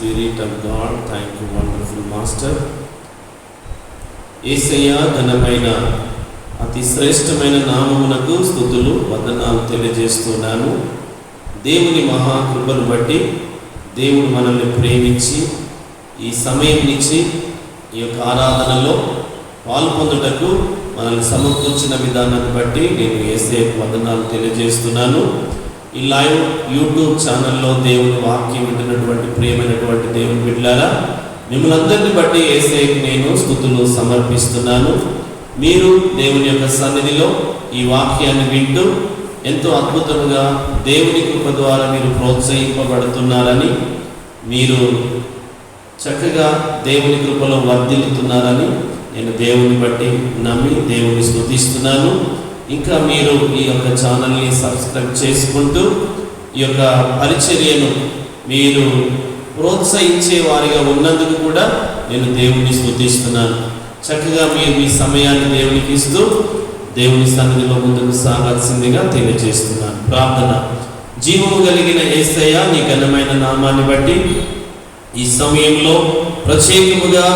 Spirit of God. Thank you, wonderful Master. యేసయ్య ఘనమైన అతి శ్రేష్టమైన నామమునకు స్తుతులు వందనాలు తెలియజేస్తున్నాను. దేవుని మహాకృపను బట్టి దేవుడు మనల్ని ప్రేమించి ఈ సమయం నుంచి ఈ యొక్క ఆరాధనలో పాల్పొందుటకు మనల్ని సమకూర్చిన విధానాన్ని బట్టి నేను యేసయ్యకు వందనాలు తెలియజేస్తున్నాను. ఈ లైవ్ యూట్యూబ్ ఛానల్లో దేవుని వాక్యం వింటున్నటువంటి ప్రియమైనటువంటి దేవుని బిడ్డలారా, మిమ్మల్ని అందరిని బట్టి యేసయ్యకు నేను స్తుతులు సమర్పిస్తున్నాను. మీరు దేవుని యొక్క సన్నిధిలో ఈ వాక్యాన్ని వింటూ ఎంతో అద్భుతంగా దేవుని కృప ద్వారా మీరు ప్రోత్సహింపబడుతున్నారని, మీరు చక్కగా దేవుని కృపలో వర్ధిల్లుతున్నారని నేను దేవుని బట్టి నమ్మి దేవుని స్తుతిస్తున్నాను. ఇంకా మీరు ఈ యొక్క ఛానల్ని సబ్స్క్రైబ్ చేసుకుంటూ ఈ యొక్క పరిచర్యను మీరు ప్రోత్సహించే వారిగా ఉన్నందుకు కూడా నేను దేవుని స్తుతిస్తున్నాను. చక్కగా మీరు మీ సమయాన్ని దేవునికి ఇస్తూ దేవుని సన్నిధిలో ముందుకు సాగాల్సిందిగా తెలియజేస్తున్నాను. ప్రార్థన. జీవము కలిగిన యేసయ్య, నీ ఘనమైన నామాన్ని బట్టి ఈ సమయంలో ప్రత్యేకముగా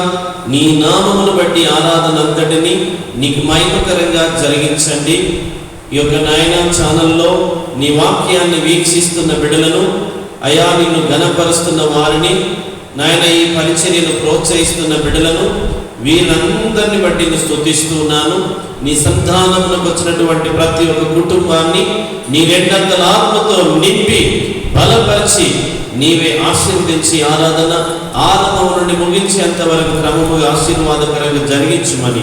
నీ నామమును బట్టి ఆరాధన అంతటిని నీకు మహిమకరంగా జరిగించండి. ఈ యొక్క నాయన ఛానల్లో నీ వాక్యాన్ని వీక్షిస్తున్న బిడ్డలను, అయా నిన్ను ఘనపరుస్తున్న వారిని, నాయన ఈ పరిచర్యను ప్రోత్సహిస్తున్న బిడ్డలను, వీరందరిని బట్టి నేను స్తుతిస్తున్నాను. నీ సంతానమునకు వచ్చినటువంటి ప్రతి ఒక్క కుటుంబాన్ని నీ రెండంతల ఆత్మతో నింపి బలపరిచి నీవే ఆశీర్వదించి ఆరాధన ఆరంభం నుండి ముగించేంత వరకు క్రమముగా ఆశీర్వాదకరంగా జరిగించమని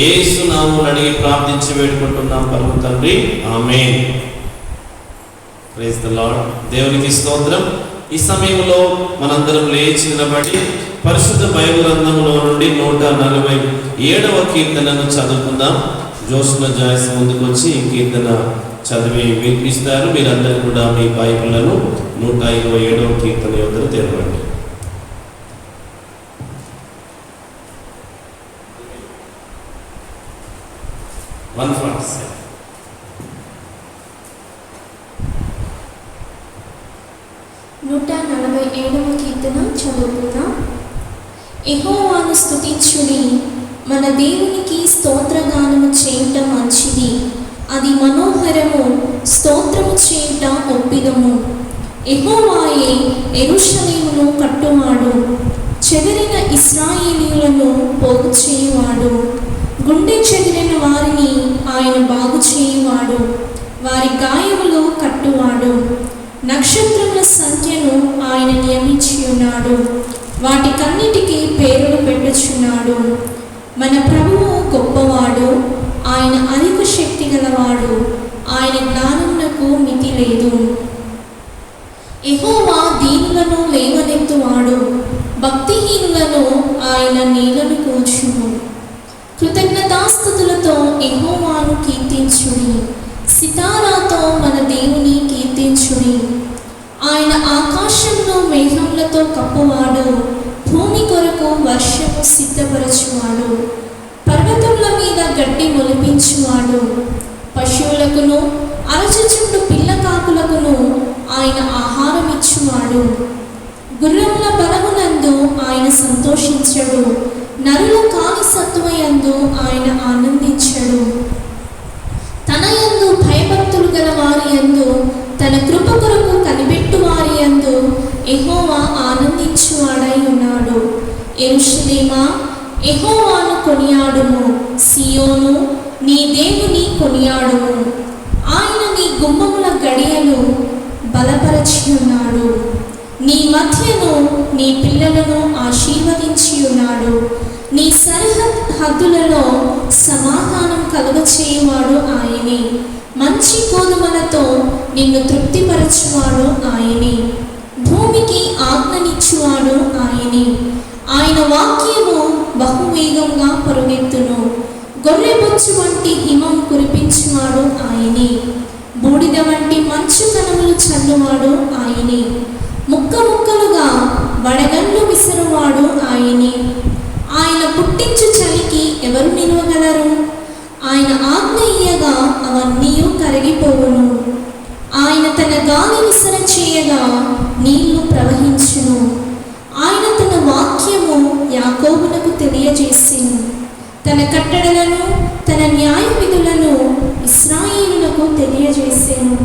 యేసు నామమున అడిగి ప్రార్థించి వేడుకుంటున్నాం పరమ తండ్రి, ఆమేన్. Praise the lord. దేవునికి స్తోత్రం. ఈ సమయంలో మనందరం లేచి నిలబడి పరిశుద్ధ బైబిల్ గ్రంథంలో నుండి 147వ కీర్తనను చదువుకుందాం. జోష్న జాయిస్ ముందుకు వచ్చి ఈ కీర్తన చదివి వినిపిస్తారు. మీరందరూ కూడా మీ బైబిళ్లను 127వ కీర్తన యొద్దకు తెరవండి. కీర్తన చదువుకుందాం. యెహోవాను స్తుతించుడి, మన దేవునికి స్తోత్రగానము చేయుట మంచిది, అది మనోహరము, స్తోత్రము చేయుట ఒప్పిదము. యెహోవాయే యెరూషలేమును కట్టువాడు, చెదిరిన ఇశ్రాయేలీయులను పోగు చేయువాడు. గుండె చెదిరిన వారిని ఆయన బాగు చేయువాడు, వారి గాయములు కట్టువాడు. నక్షత్రముల సంఖ్యను ఆయన నియమించి ఉన్నాడు, వాటికన్నిటికీ పేరును పెట్టుచున్నాడు. మన ప్రభువు గొప్పవాడు, ఆయన అధిక శక్తి గలవాడు, ఆయన జ్ఞానమునకు మితి లేదు. యెహోవా దీనులను లేవనెత్తువాడు, భక్తిహీనులను ఆయన నీళ్లను కూర్చును. కృతజ్ఞతాస్తుతులతో యెహోవాను కీర్తించుడి, సితారాతో మన దేవుని కీర్తించుడి. ఆయన ఆకాశంలో మేఘములతో కప్పువాడు, భూమి కొరకు వర్షము సిద్ధపరచువాడు. పర్వతముల మీద గడ్డి మొలిపించువాడు, పశువులకును అరచుచుండు పిల్ల కాకులకును ఆయన ఆహారం ఇచ్చువాడు. గుర్రముల బలమునందు ఆయన సంతోషించడు, నరుల కాని సత్తువయందు ఆయన ఆనందించడు. తన యందు భయభక్తులు గల వారి యందు, తన కృప కొరకు కనిపెట్టు వారి యందు యెహోవా ఆనందించువాడై ఉన్నాడు. యెరూషలేమా, యెహోవాను కొనియాడుము, సియోను, నీ దేవుని కొనియాడుము. ఆయన నీ గుమ్మముల గడియలు బలపరచి ఉన్నాడు, నీ మధ్యను నీ పిల్లలను ఆశీర్వదించి ఉన్నాడు. నీ సరిహద్దులలో సమాధానం కలుగచేయువాడు ఆయనే, మంచి గోధుమలతో నిన్ను తృప్తిపరచువాడు ఆయనే, భూమికి ఆజ్ఞనిచ్చువాడు ఆయనే. ఆయన వాక్యము బహువేగంగా పరుగెత్తును, గొర్రెబొచ్చు వంటి హిమం కురిపించువాడు ఆయనే, బూడిద వంటి మంచు కణములు చల్లువాడు ఆయనే, ముక్క ముక్కలుగా వడగళ్ళు విసరువాడు ఆయనే. ఆయన పుట్టించు చలికి ఎవరు నిలవగలరు? ఆయన ఆజ్ఞ ఇయ్యగా అవన్నీ కరిగిపోవును. ఆయన తన గాలి విసర చేయగా నీళ్లు ప్రవహించును. ఆయన యాకోబునకు తెలియజేసెను. తన కట్టడలను తన న్యాయ విధులను ఇశ్రాయేలునకు తెలియజేసెను.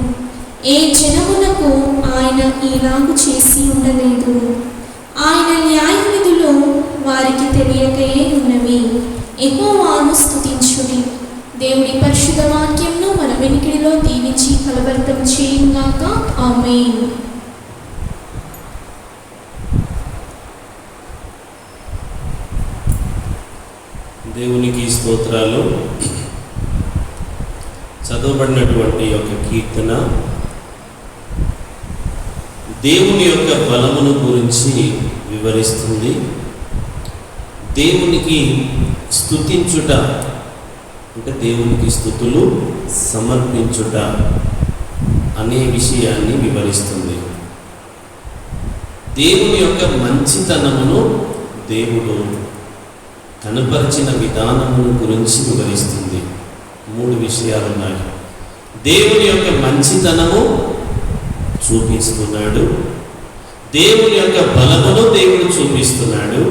ఏ జనమునకు ఆయన ఈలాగు చేసి ఉండలేదు. ఆయన న్యాయ విధులు వారికి తెలియకే ఉన్నవి. యెహోవాను స్తుతించుడి. దేవుని పరిశుద్ధ వాక్యంను మన వెనుకడిలో దీవించి ఫలభరితం చేయుగాక. ఆమేన్. దేవునికి స్తోత్రాలు. చదవబడినటువంటి యొక్క కీర్తన దేవుని యొక్క బలమును గురించి వివరిస్తుంది. దేవునికి స్తుతించుట అంటే దేవునికి స్తుతులు సమర్పించుట అనే విషయాన్ని వివరిస్తుంది. దేవుని యొక్క మంచితనమును దేవుడు కనపరిచిన విధానమును గురించి వివరిస్తుంది. 3 విషయాలు ఉన్నాయి. దేవుని యొక్క మంచితనము చూపిస్తున్నాడు, దేవుని యొక్క బలమును దేవుడు చూపిస్తున్నాడు.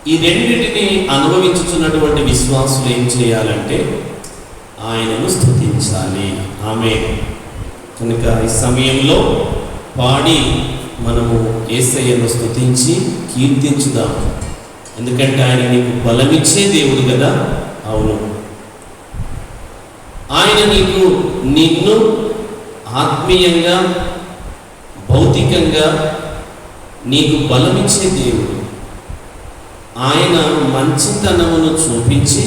ఈ రెండింటిని అనుభవించుతున్నటువంటి విశ్వాసులు ఏం చేయాలంటే ఆయనను స్తుతించాలి. ఆమేన్. కనుక ఈ సమయంలో పాడి మనము యేసయ్యను స్తుతించి కీర్తించుదాం. ఎందుకంటే ఆయన నీకు బలమిచ్చే దేవుడు కదా. అవును, ఆయన నిన్ను ఆత్మీయంగా భౌతికంగా నీకు బలమిచ్చే దేవుడు. ఆయన మంచితనమును చూపించి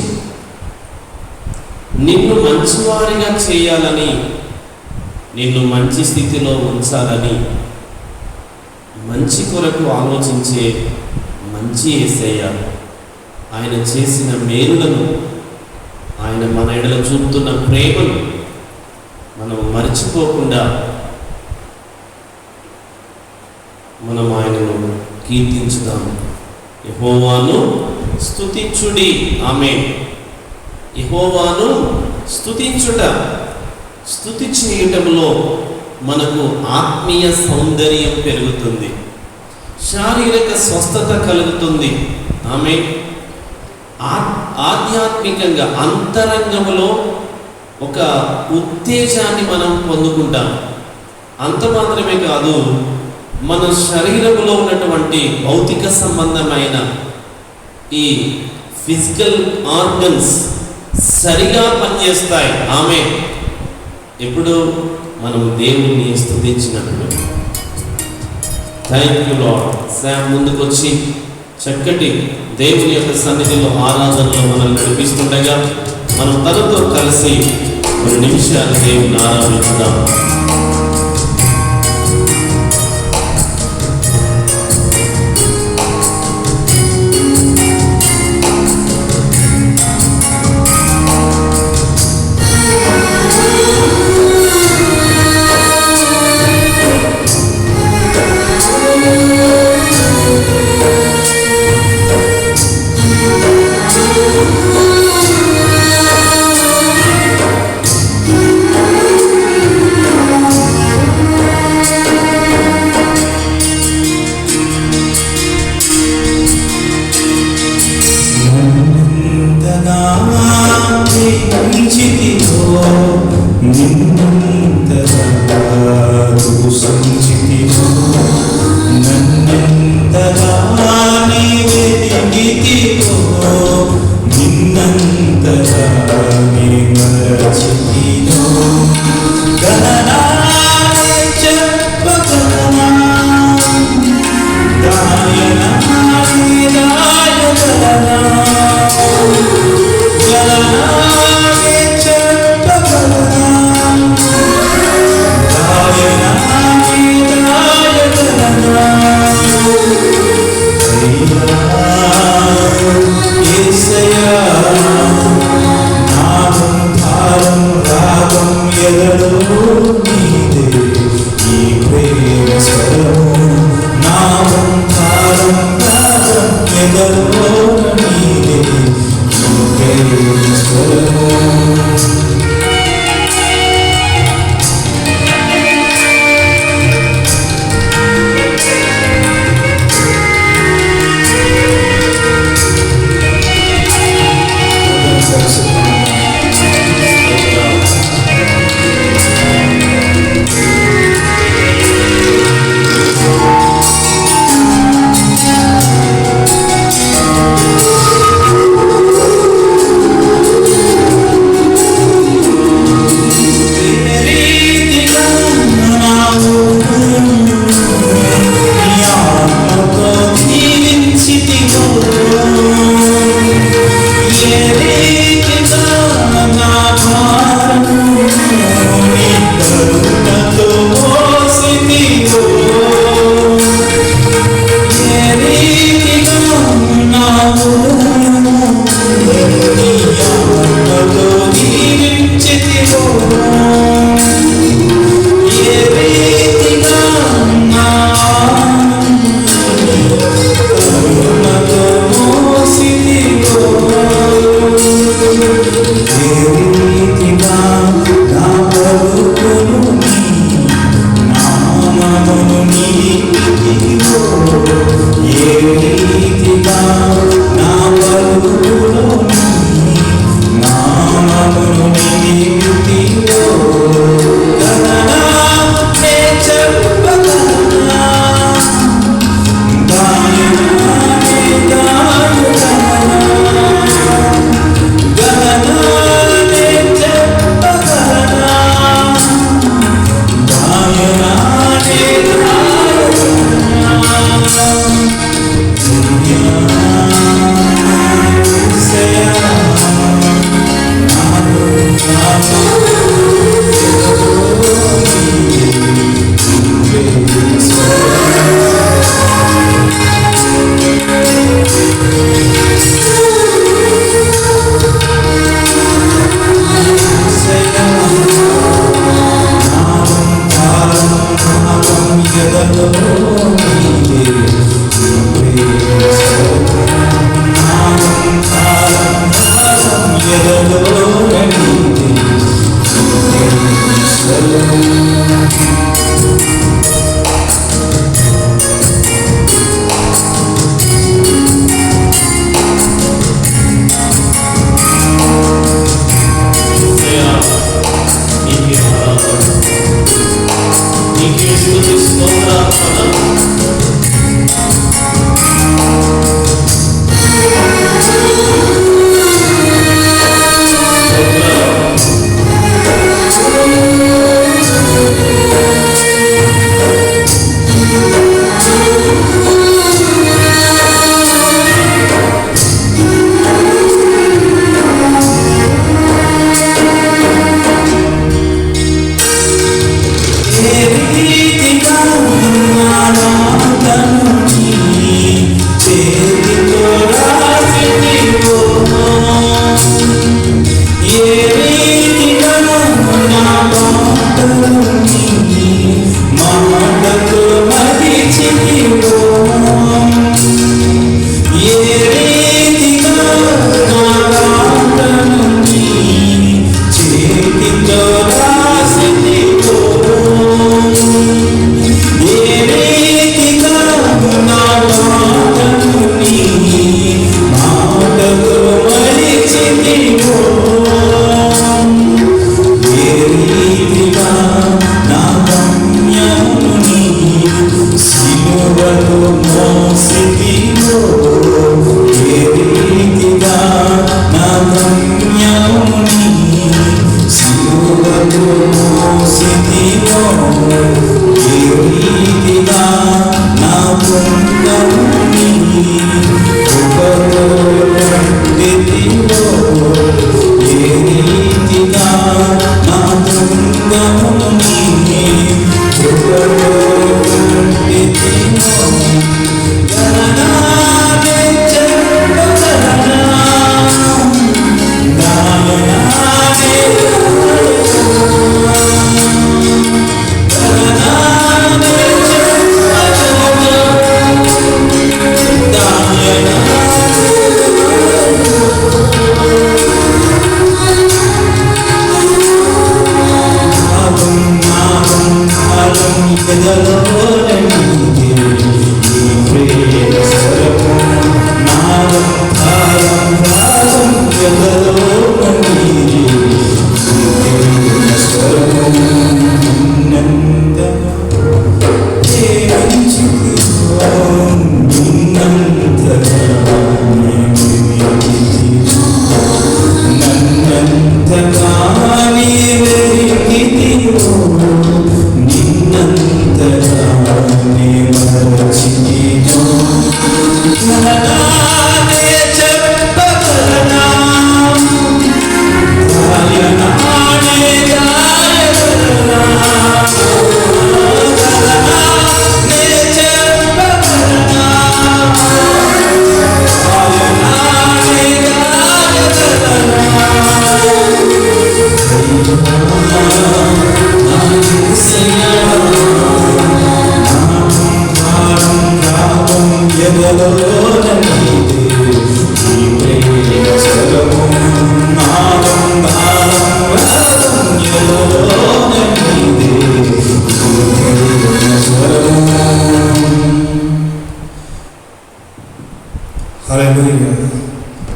నిన్ను మంచివారిగా చేయాలని, నిన్ను మంచి స్థితిలో ఉంచాలని, మంచి కొరకు ఆలోచించే మంచి యేసయ్య ఆయన చేసిన మేలులను, ఆయన మన ఎడల చూపుతున్న ప్రేమను మనం మర్చిపోకుండా మనం ఆయనను కీర్తించుదాం. యెహోవాను స్తుతించుడి. ఆమేన్. యెహోవాను స్తుతించుట, స్తుతి చేయటంలో మనకు ఆత్మీయ సౌందర్యం పెరుగుతుంది, శారీరక స్వస్థత కలుగుతుంది. ఆమేన్. ఆధ్యాత్మికంగా అంతరంగంలో ఒక ఉత్తేజాన్ని మనం పొందుకుంటాం. అంత మాత్రమే కాదు, మన శరీరంలో ఉన్నటువంటి భౌతిక సంబంధమైన ఈ ఫిజికల్ ఆర్గన్స్ సరిగా పనిచేస్తాయి. ఆమేన్. ఎప్పుడు మనం దేవుణ్ణి స్తుతించినప్పుడు. Thank you Lord. శామ్ ముందుకొచ్చి చక్కటి దేవుని యొక్క సన్నిధిలో ఆరాధనలో మనల్ని నడిపిస్తుండగా మనం తనతో కలిసి 2 నిమిషాలు దేవుని ఆరాధిద్దాం.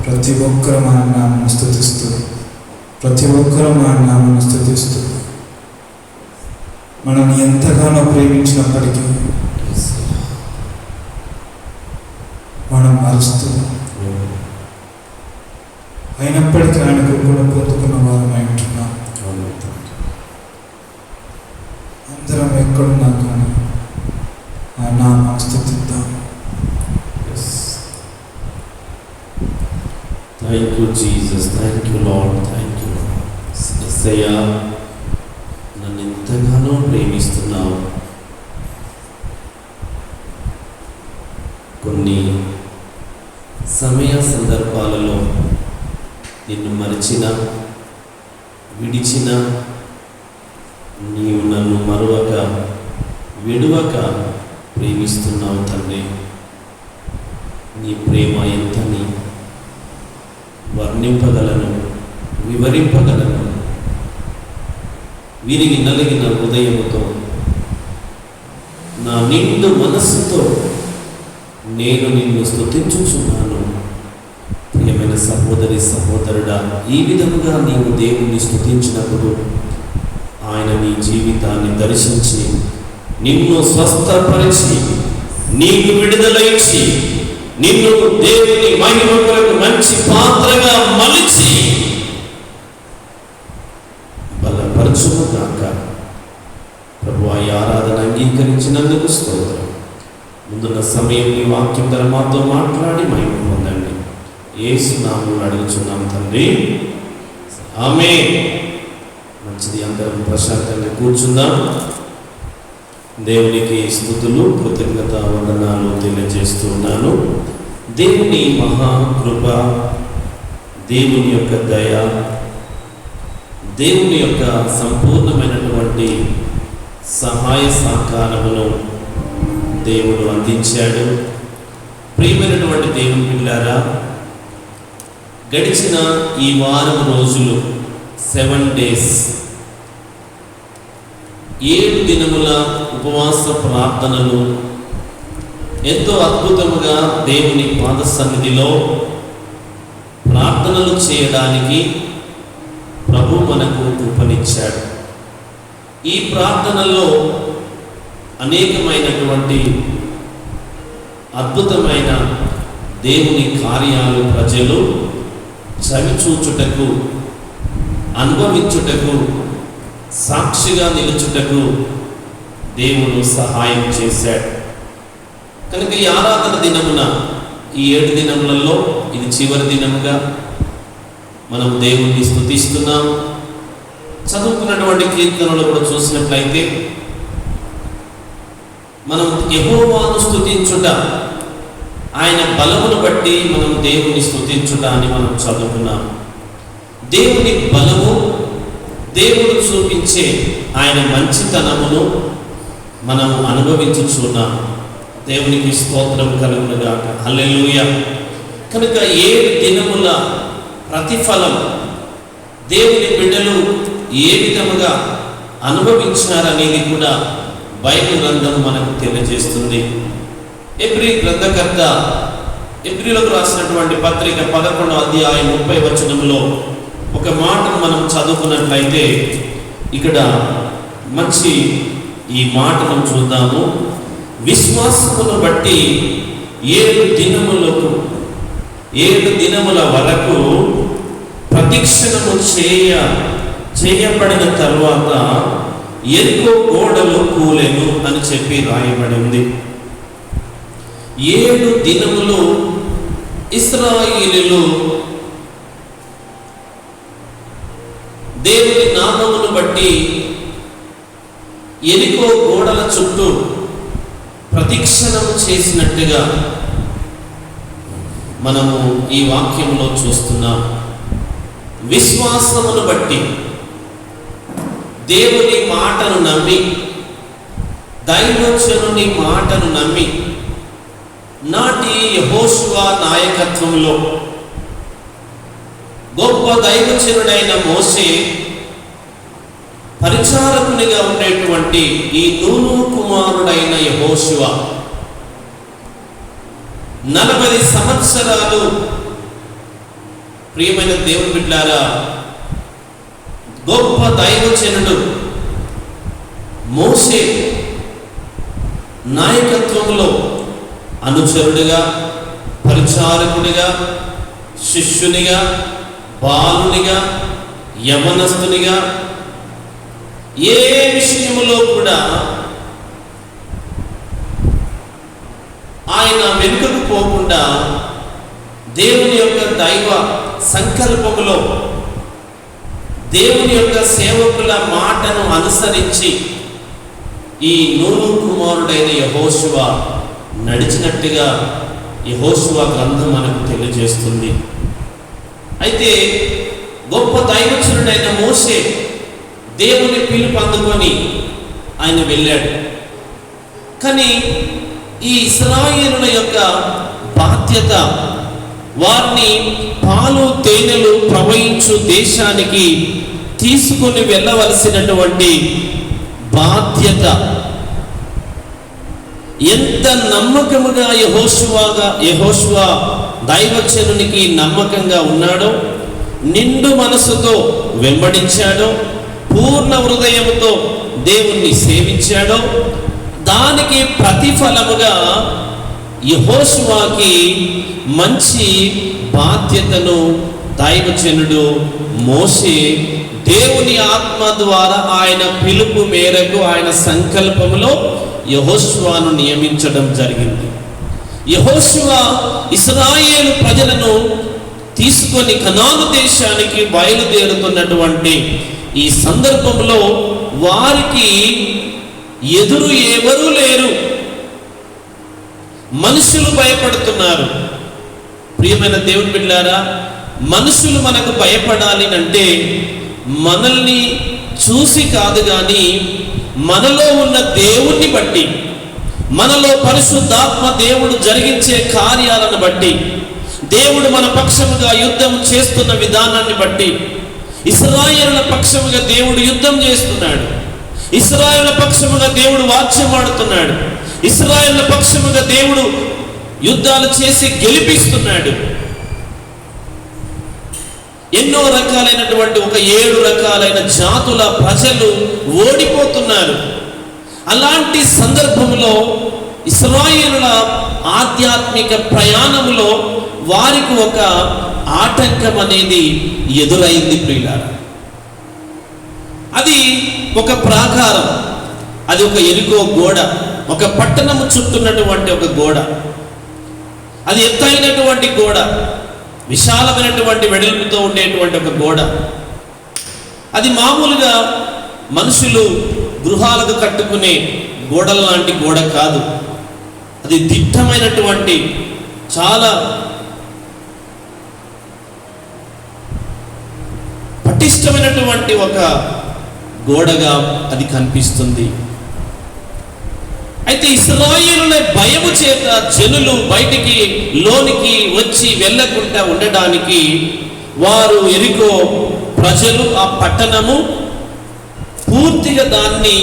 ప్రతి ఒక్కరు మా నామమును స్తుతిస్తూ, ప్రతి ఒక్కరు మా నామమును స్తుతిస్తూ, మనల్ని ఎంతగానో ప్రేమించినప్పటికీ మనం మరుస్తూ, అయినప్పటికీ ఆయన కృపను పొందుకున్న వారమై ఉంటున్నాం. అందరం ఎక్కడున్నా కానీ ఆ నామమును స్తుతిద్దాం. Thank you, Jesus. Thank you, Lord. Thank you, Lord. యేసయ్యా, నన్ను ఎంతగానో ప్రేమిస్తున్నావు. కొన్ని సమయ సందర్భాలలో నిన్ను మరిచిన, విడిచిన, నీవు నన్ను మరువక, విడువక ప్రేమిస్తున్నావు తండ్రి. నీ ప్రేమ ఎంతని వర్ణింపగలను, వివరింపగలను. విరిగి నలిగిన హృదయముతో, నా నిండు మనస్సుతో నేను నిన్ను స్తుతించుచున్నాను. ప్రియమైన సహోదరి సహోదరుడా, ఈ విధముగా నీవు దేవుణ్ణి స్తుతించినప్పుడు ఆయన నీ జీవితాన్ని దర్శించి నిన్ను స్వస్థపరిచి నీకు విడుదల ఇచ్చి నిన్ను దేవుని మహిమ కొరకు మంచి పాత్రగా మలిచి బలపరచుగాక. ప్రభు ఈ ఆరాధన అంగీకరించినందుకు స్తోత్రం. ముందున్న సమయం నీ వాక్యం ద్వారా మాతో మాట్లాడి మహిమ పొందండి. యేసు నామములో అడుగుచున్నాం తండ్రి, ఆమేన్. మంచిది, అందరం ప్రశాంతంగా కూర్చుందాం. దేవునికి స్తుతులు, కృతజ్ఞత వందనాలు తెలియజేస్తున్నాను. దేవుని మహాకృప, దేవుని యొక్క దయ, దేవుని యొక్క సంపూర్ణమైనటువంటి సహాయ సహకారమును దేవుడు అందించాడు. ప్రియమైనటువంటి దేవుని పిల్లారా, గడిచిన ఈ వారం రోజులు 7 days 7 దినముల ఉపవాస ప్రార్థనలు ఎంతో అద్భుతముగా దేవుని పాద సన్నిధిలో ప్రార్థనలు చేయడానికి ప్రభు మనకు కృపనిచ్చాడు. ఈ ప్రార్థనలో అనేకమైనటువంటి అద్భుతమైన దేవుని కార్యాలు ప్రజలు చవిచూచుటకు, అనుభవించుటకు, సాక్షిగా నిలుచుటకు దేవుడు సహాయం చేశాడు. కనుక ఈ ఆరాధన దినమున, ఈ 7 దినములలో ఇది చివరి దినముగా మనం దేవుణ్ణి స్తుతిస్తున్నాం. చదువుకున్నటువంటి కీర్తనలు కూడా చూసినట్లయితే మనం యెహోవాను స్తుతించుట, ఆయన బలమును బట్టి మనం దేవుని స్తుతించుట అని మనం చదువుకున్నాం. దేవుని బలము, దేవుడు చూపించే ఆయన మంచితనమును మనం అనుభవించుచున్నాం. దేవునికి స్తోత్రం కలుగునుగాక. హల్లెలూయా. కనుక 7 దినముల ప్రతిఫలం దేవుని బిడ్డలు ఏ విధముగా అనుభవించారనేది కూడా బైబిల్ గ్రంథం మనకు తెలియజేస్తుంది. ఎబ్రీ గ్రంథకర్త ఎబ్రీలకు రాసినటువంటి పత్రిక 11వ అధ్యాయం 30వ వచనంలో ఒక మాటను మనం చదువుకున్నట్లయితే ఇక్కడ మంచి ఈ మాటను చూద్దాము. విశ్వాసమును బట్టి 7 దినముల వరకు ప్రతిక్షణము చేయబడిన తరువాత ఎరికో గోడలు కూలెను అని చెప్పి రాయబడి ఉంది. 7 దినములు ఇశ్రాయేలీయులు దేవుని నామమును బట్టి ఎరికో గోడల చుట్టూ ప్రతిక్షణము చేసినట్టుగా మనము ఈ వాక్యంలో చూస్తున్నాం. విశ్వాసమును బట్టి దేవుని మాటను నమ్మి, దైవజనుని మాటను నమ్మి, నాటి యెహోషువ నాయకత్వంలో గొప్ప దైవజనుడైన మోషే పరిచారకునిగా ఉండేటువంటి ఈ నూను కుమారుడైన యెహోషువ 40 సంవత్సరాలు ప్రియమైన దేవుని బిడ్డలారా, గొప్ప దైవజనుడు మోషే నాయకత్వంలో అనుచరుడిగా, పరిచారకుడిగా, శిష్యునిగా, బాలునిగా, యవనస్తునిగా ఏ విషయములో కూడా ఆయన వెనుకకు పోకుండా దేవుని యొక్క దైవ సంకల్పములో దేవుని యొక్క సేవకుల మాటను అనుసరించి ఈ నూను కుమారుడైన యెహోషువ నడిచినట్టుగా యెహోషువ గ్రంథం మనకు తెలియజేస్తుంది. అయితే గొప్ప దైవజనుడైన మోషే దేవుని పిలుపు అందుకొని ఆయన వెళ్ళాడు. కానీ ఈ ఇశ్రాయేలుల యొక్క బాధ్యత, వారిని పాలు తేనెలు ప్రవహించు దేశానికి తీసుకొని వెళ్ళవలసినటువంటి బాధ్యత. ఎంత నమ్మకముగా యెహోషువ దైవజనునికి నమ్మకంగా ఉన్నాడో, నిండు మనసుతో వెంబడించాడో, పూర్ణ హృదయముతో దేవుణ్ణి సేవించాడో, దానికి ప్రతిఫలముగా యెహోషువకి మంచి బాధ్యతను దైవజనుడు మోషే దేవుని ఆత్మ ద్వారా ఆయన పిలుపు మేరకు, ఆయన సంకల్పములో యెహోషువను నియమించడం జరిగింది. యెహోషువ ఇశ్రాయేలు ప్రజలను తీసుకొని కనాను దేశానికి బయలుదేరుతున్నటువంటి ఈ సందర్భంలో వారికి ఎదురు ఎవరూ లేరు. మనుషులు భయపడుతున్నారు. ప్రియమైన దేవుని బిడ్డలారా, మనుషులు మనకు భయపడాలి అంటే మనల్ని చూసి కాదు కానీ మనలో ఉన్న దేవుణ్ణి బట్టి, మనలో పరిశుద్ధాత్మ దేవుడు జరిగించే కార్యాలను బట్టి, దేవుడు మన పక్షముగా యుద్ధం చేస్తున్న విధానాన్ని బట్టి, ఇశ్రాయేలుల పక్షముగా దేవుడు యుద్ధం చేస్తున్నాడు, ఇశ్రాయేలుల పక్షముగా దేవుడు వాద్యమాడుతున్నాడు, ఇశ్రాయేలుల పక్షముగా దేవుడు యుద్ధాలు చేసి గెలిపిస్తున్నాడు. ఎన్నో రకాలైనటువంటి 7 రకాలైన జాతుల ప్రజలు ఓడిపోతున్నారు. అలాంటి సందర్భంలో ఇశ్రాయేలుల ఆధ్యాత్మిక ప్రయాణములో వారికి ఒక ఆటంకం అనేది ఎదురైంది ప్రియులారా. అది ఒక ప్రాకారం, అది ఒక ఎరికో గోడ, ఒక పట్టణము చుట్టూన్నటువంటి ఒక గోడ. అది ఎత్తైనటువంటి గోడ, విశాలమైనటువంటి వెడల్పుతో ఉండేటువంటి ఒక గోడ. అది మామూలుగా మనుషులు గృహాలకు కట్టుకునే గోడల లాంటి గోడ కాదు. అది దిట్టమైనటువంటి, చాలా పటిష్టమైనటువంటి ఒక గోడగా అది కనిపిస్తుంది. అయితే ఇశ్రాయేలుల భయము చేత జనులు బయటికి లోనికి వచ్చి వెళ్ళకుండా ఉండడానికి వారు ఎరికో ప్రజలు ఆ పట్టణము పూర్తిగా దాన్ని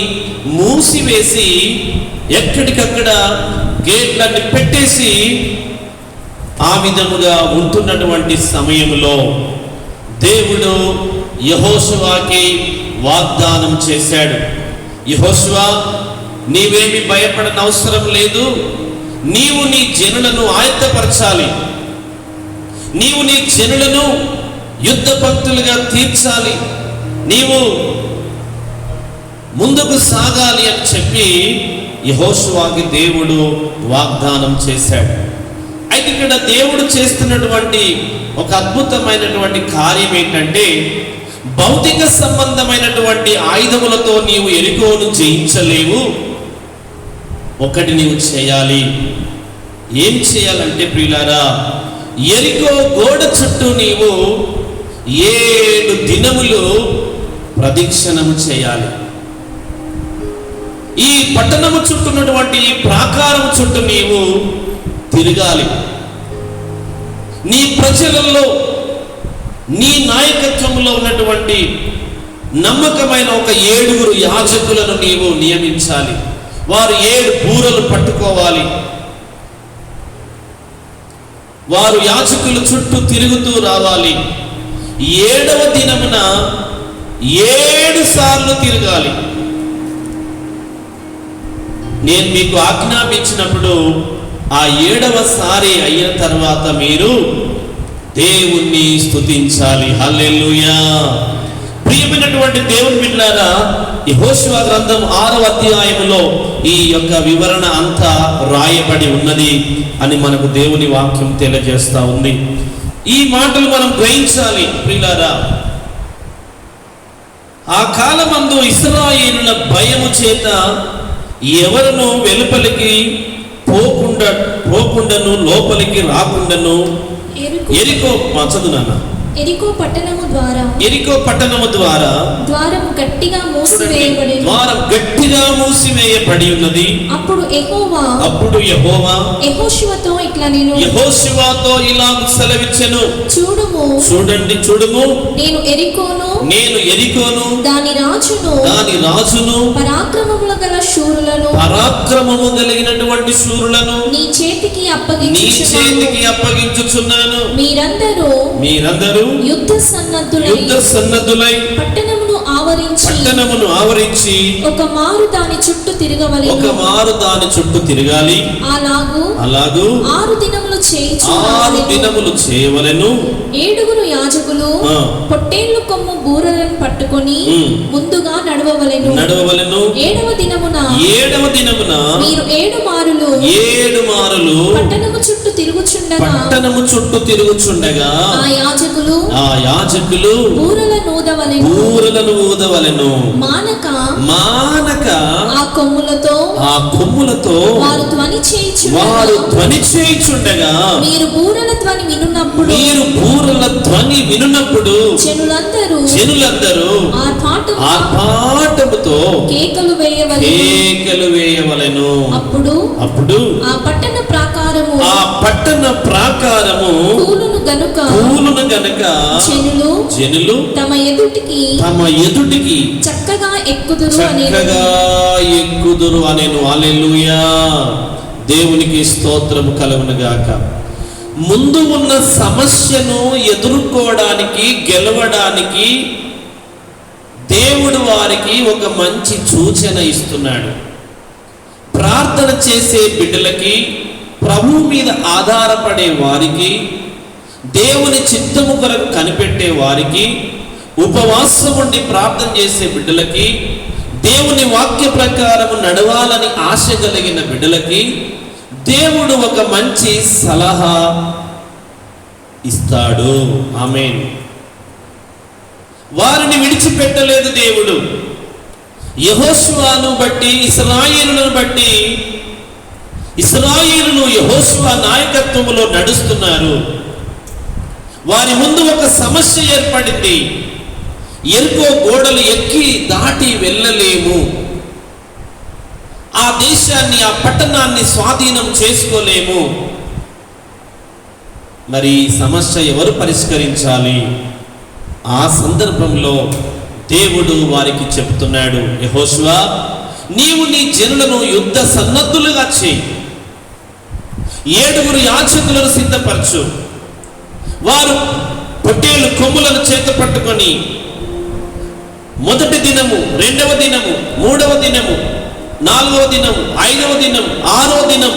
మూసివేసి ఎక్కడికక్కడ గేట్లన్నీ పెట్టేసి ఆ విధముగా ఉంటున్నటువంటి సమయంలో దేవుడు యెహోషువకి వాగ్దానం చేశాడు. యెహోషువ, నీవేమి భయపడన అవసరం లేదు. నీవు నీ జనులను ఆయత్తపరచాలి, నీవు నీ జనులను యుద్ధ పంక్తులుగా తీర్చాలి, నీవు ముందుకు సాగాలి అని చెప్పి యెహోషువకి దేవుడు వాగ్దానం చేశాడు. అయితే ఇక్కడ దేవుడు చేస్తున్నటువంటి ఒక అద్భుతమైనటువంటి కార్యం ఏంటంటే, భౌతిక సంబంధమైనటువంటి ఆయుధములతో నీవు ఎరికోను జయించలేవు. ఒకటి నీవు చేయాలి. ఏం చేయాలంటే ప్రియులారా, ఎరికో గోడ చుట్టూ నీవు 7 దినములు ప్రదక్షిణము చేయాలి. ఈ పట్టణము చుట్టూన్నటువంటి ఈ ప్రాకారం చుట్టూ నీవు తిరగాలి. నీ ప్రజలలో, నీ నాయకత్వంలో ఉన్నటువంటి నమ్మకమైన ఒక 7 యాజకులను నీవు నియమించాలి. వారు 7 బూరలు పట్టుకోవాలి. వారు యాజకుల చుట్టూ తిరుగుతూ రావాలి. 7వ దినమున 7 సార్లు తిరగాలి. నేను మీకు ఆజ్ఞాపించినప్పుడు ఆ 7వ సారి అయిన తర్వాత మీరు దేవుణ్ణి స్తుతించాలి. హల్లెలూయా. ప్రియమైనటువంటి దేవుని బిడ్డలారా, యెహోషువ గ్రంథం 6వ అధ్యాయములో ఈ యొక్క వివరణ అంతా రాయబడి ఉన్నది అని మనకు దేవుని వాక్యం తెలియజేస్తా ఉంది. ఈ మాటలు మనం గ్రహించాలి ప్రియులారా. ఆ కాలమందు ఇశ్రాయేలుల భయము చేత ఎవరును వెలుపలికి పోకుండాను లోపలికి రాకుండాను ఎరికో చదువునా ఎరికో పట్టణము ద్వారా ఎరికో పట్టణము ద్వారా ద్వారం గట్టిగా చూడండి, మూసివేయబడి ద్వారం గట్టిగా మూసివేయబడి ఉన్నది. అప్పుడు యెహోవా యెహోషువతో ఇట్లా నేను యెహోషువతో ఇలాగ సెలవిచ్చెను, చూడుము నేను ఎరికోను దాని రాజును పరాక్రమములు గల శూరులను పరాక్రమము కలిగినటువంటి శూరులను నీ చేతికి అప్పగించుచున్నాను. మీరందరూ యుద్ధ సన్నద్ధులై పట్టణమును ఆవరించి ఒక మారు దాని చుట్టూ తిరగాలి. అలాగు 6 దినములు చేయవలెను. 7 యాజకులు పొట్టేళ్లు కొమ్ము బూరలను పట్టుకొని ముందుగా నడవవలెను. 7వ దినమున మీరు 7 మారులు పట్టణము చుట్టూ తిరుగుచుండగా ఆ యాజకులు బూరలను ఊదవలెను. మానక ఆ కొమ్ములతో వారు ధ్వని చేయుచుండగా మీరు బూరల ధ్వని వినున్నప్పుడు జనులందరూ ఆర్భాటముతో కేకలు వేయవలెను. అప్పుడు ఆ పట్టణ ప్రాకారము కూలును గనుక జనులు తమ ఎదుటికి చక్కగా ఎక్కుదురు అనేను. హల్లెలూయా, దేవునికి స్తోత్రము కలుగును గాక. ముందు ఉన్న సమస్యను ఎదుర్కోవడానికి, గెలవడానికి దేవుడు వారికి ఒక మంచి సూచన ఇస్తున్నాడు. ప్రార్థన చేసే బిడ్డలకి, ప్రభు మీద ఆధారపడే వారికి, దేవుని చిత్తము కొరకు కనిపెట్టే వారికి, ఉపవాసం ఉండి ప్రార్థన చేసే బిడ్డలకి, దేవుని వాక్య ప్రకారము నడవాలని ఆశ కలిగిన బిడ్డలకి దేవుడు ఒక మంచి సలహా ఇస్తాడు. ఆమేన్. వారిని విడిచిపెట్టలేదు దేవుడు. యెహోషువను బట్టి, ఇశ్రాయేలును యెహోషువ నాయకత్వములో నడుస్తున్నారు. వారి ముందు ఒక సమస్య ఏర్పడింది. ఎరికో గోడలు ఎక్కి దాటి వెళ్ళలేము, ఆ దేశాన్ని, ఆ పట్టణాన్ని స్వాధీనం చేసుకోలేము. మరి ఈ సమస్య ఎవరు పరిష్కరించాలి? ఆ సందర్భంలో దేవుడు వారికి చెప్తున్నాడు, యెహోషువ, నీవు నీ జనులను యుద్ధ సన్నద్ధులుగా చేయి. 7 యాజకులను సిద్ధపరచు. వారు పొట్టేలు కొమ్ములను చేత పట్టుకొని మొదటి దినము, 2వ దినము, 3వ దినము, 4వ దినము, 5వ దినం, 6వ దినం,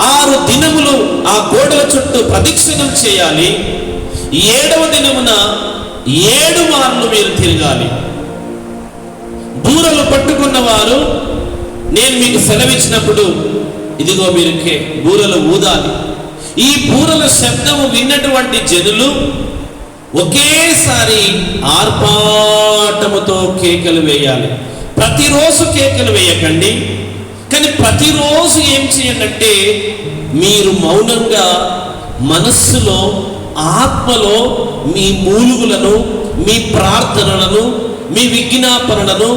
6 దినములు ఆ గోడల చుట్టూ ప్రదక్షిణం చేయాలి. 7వ దినమున 7 మార్లు మీరు తిరగాలి. బూరలు పట్టుకున్న వారు నేను మీకు సెలవిచ్చినప్పుడు ఇదిగో మీరు బూరలు ఊదాలి. ఈ బూరల శబ్దము విన్నటువంటి జనులు ఒకేసారి ఆర్భాటముతో కేకలు వేయాలి. ప్రతిరోజు కేకలు వేయకండి, కానీ ప్రతిరోజు ఏం చేయండి, మీరు మౌనంగా మనస్సులో, ఆత్మలో మీ మూలుగులను, మీ ప్రార్థనలను, మీ విజ్ఞాపనలను,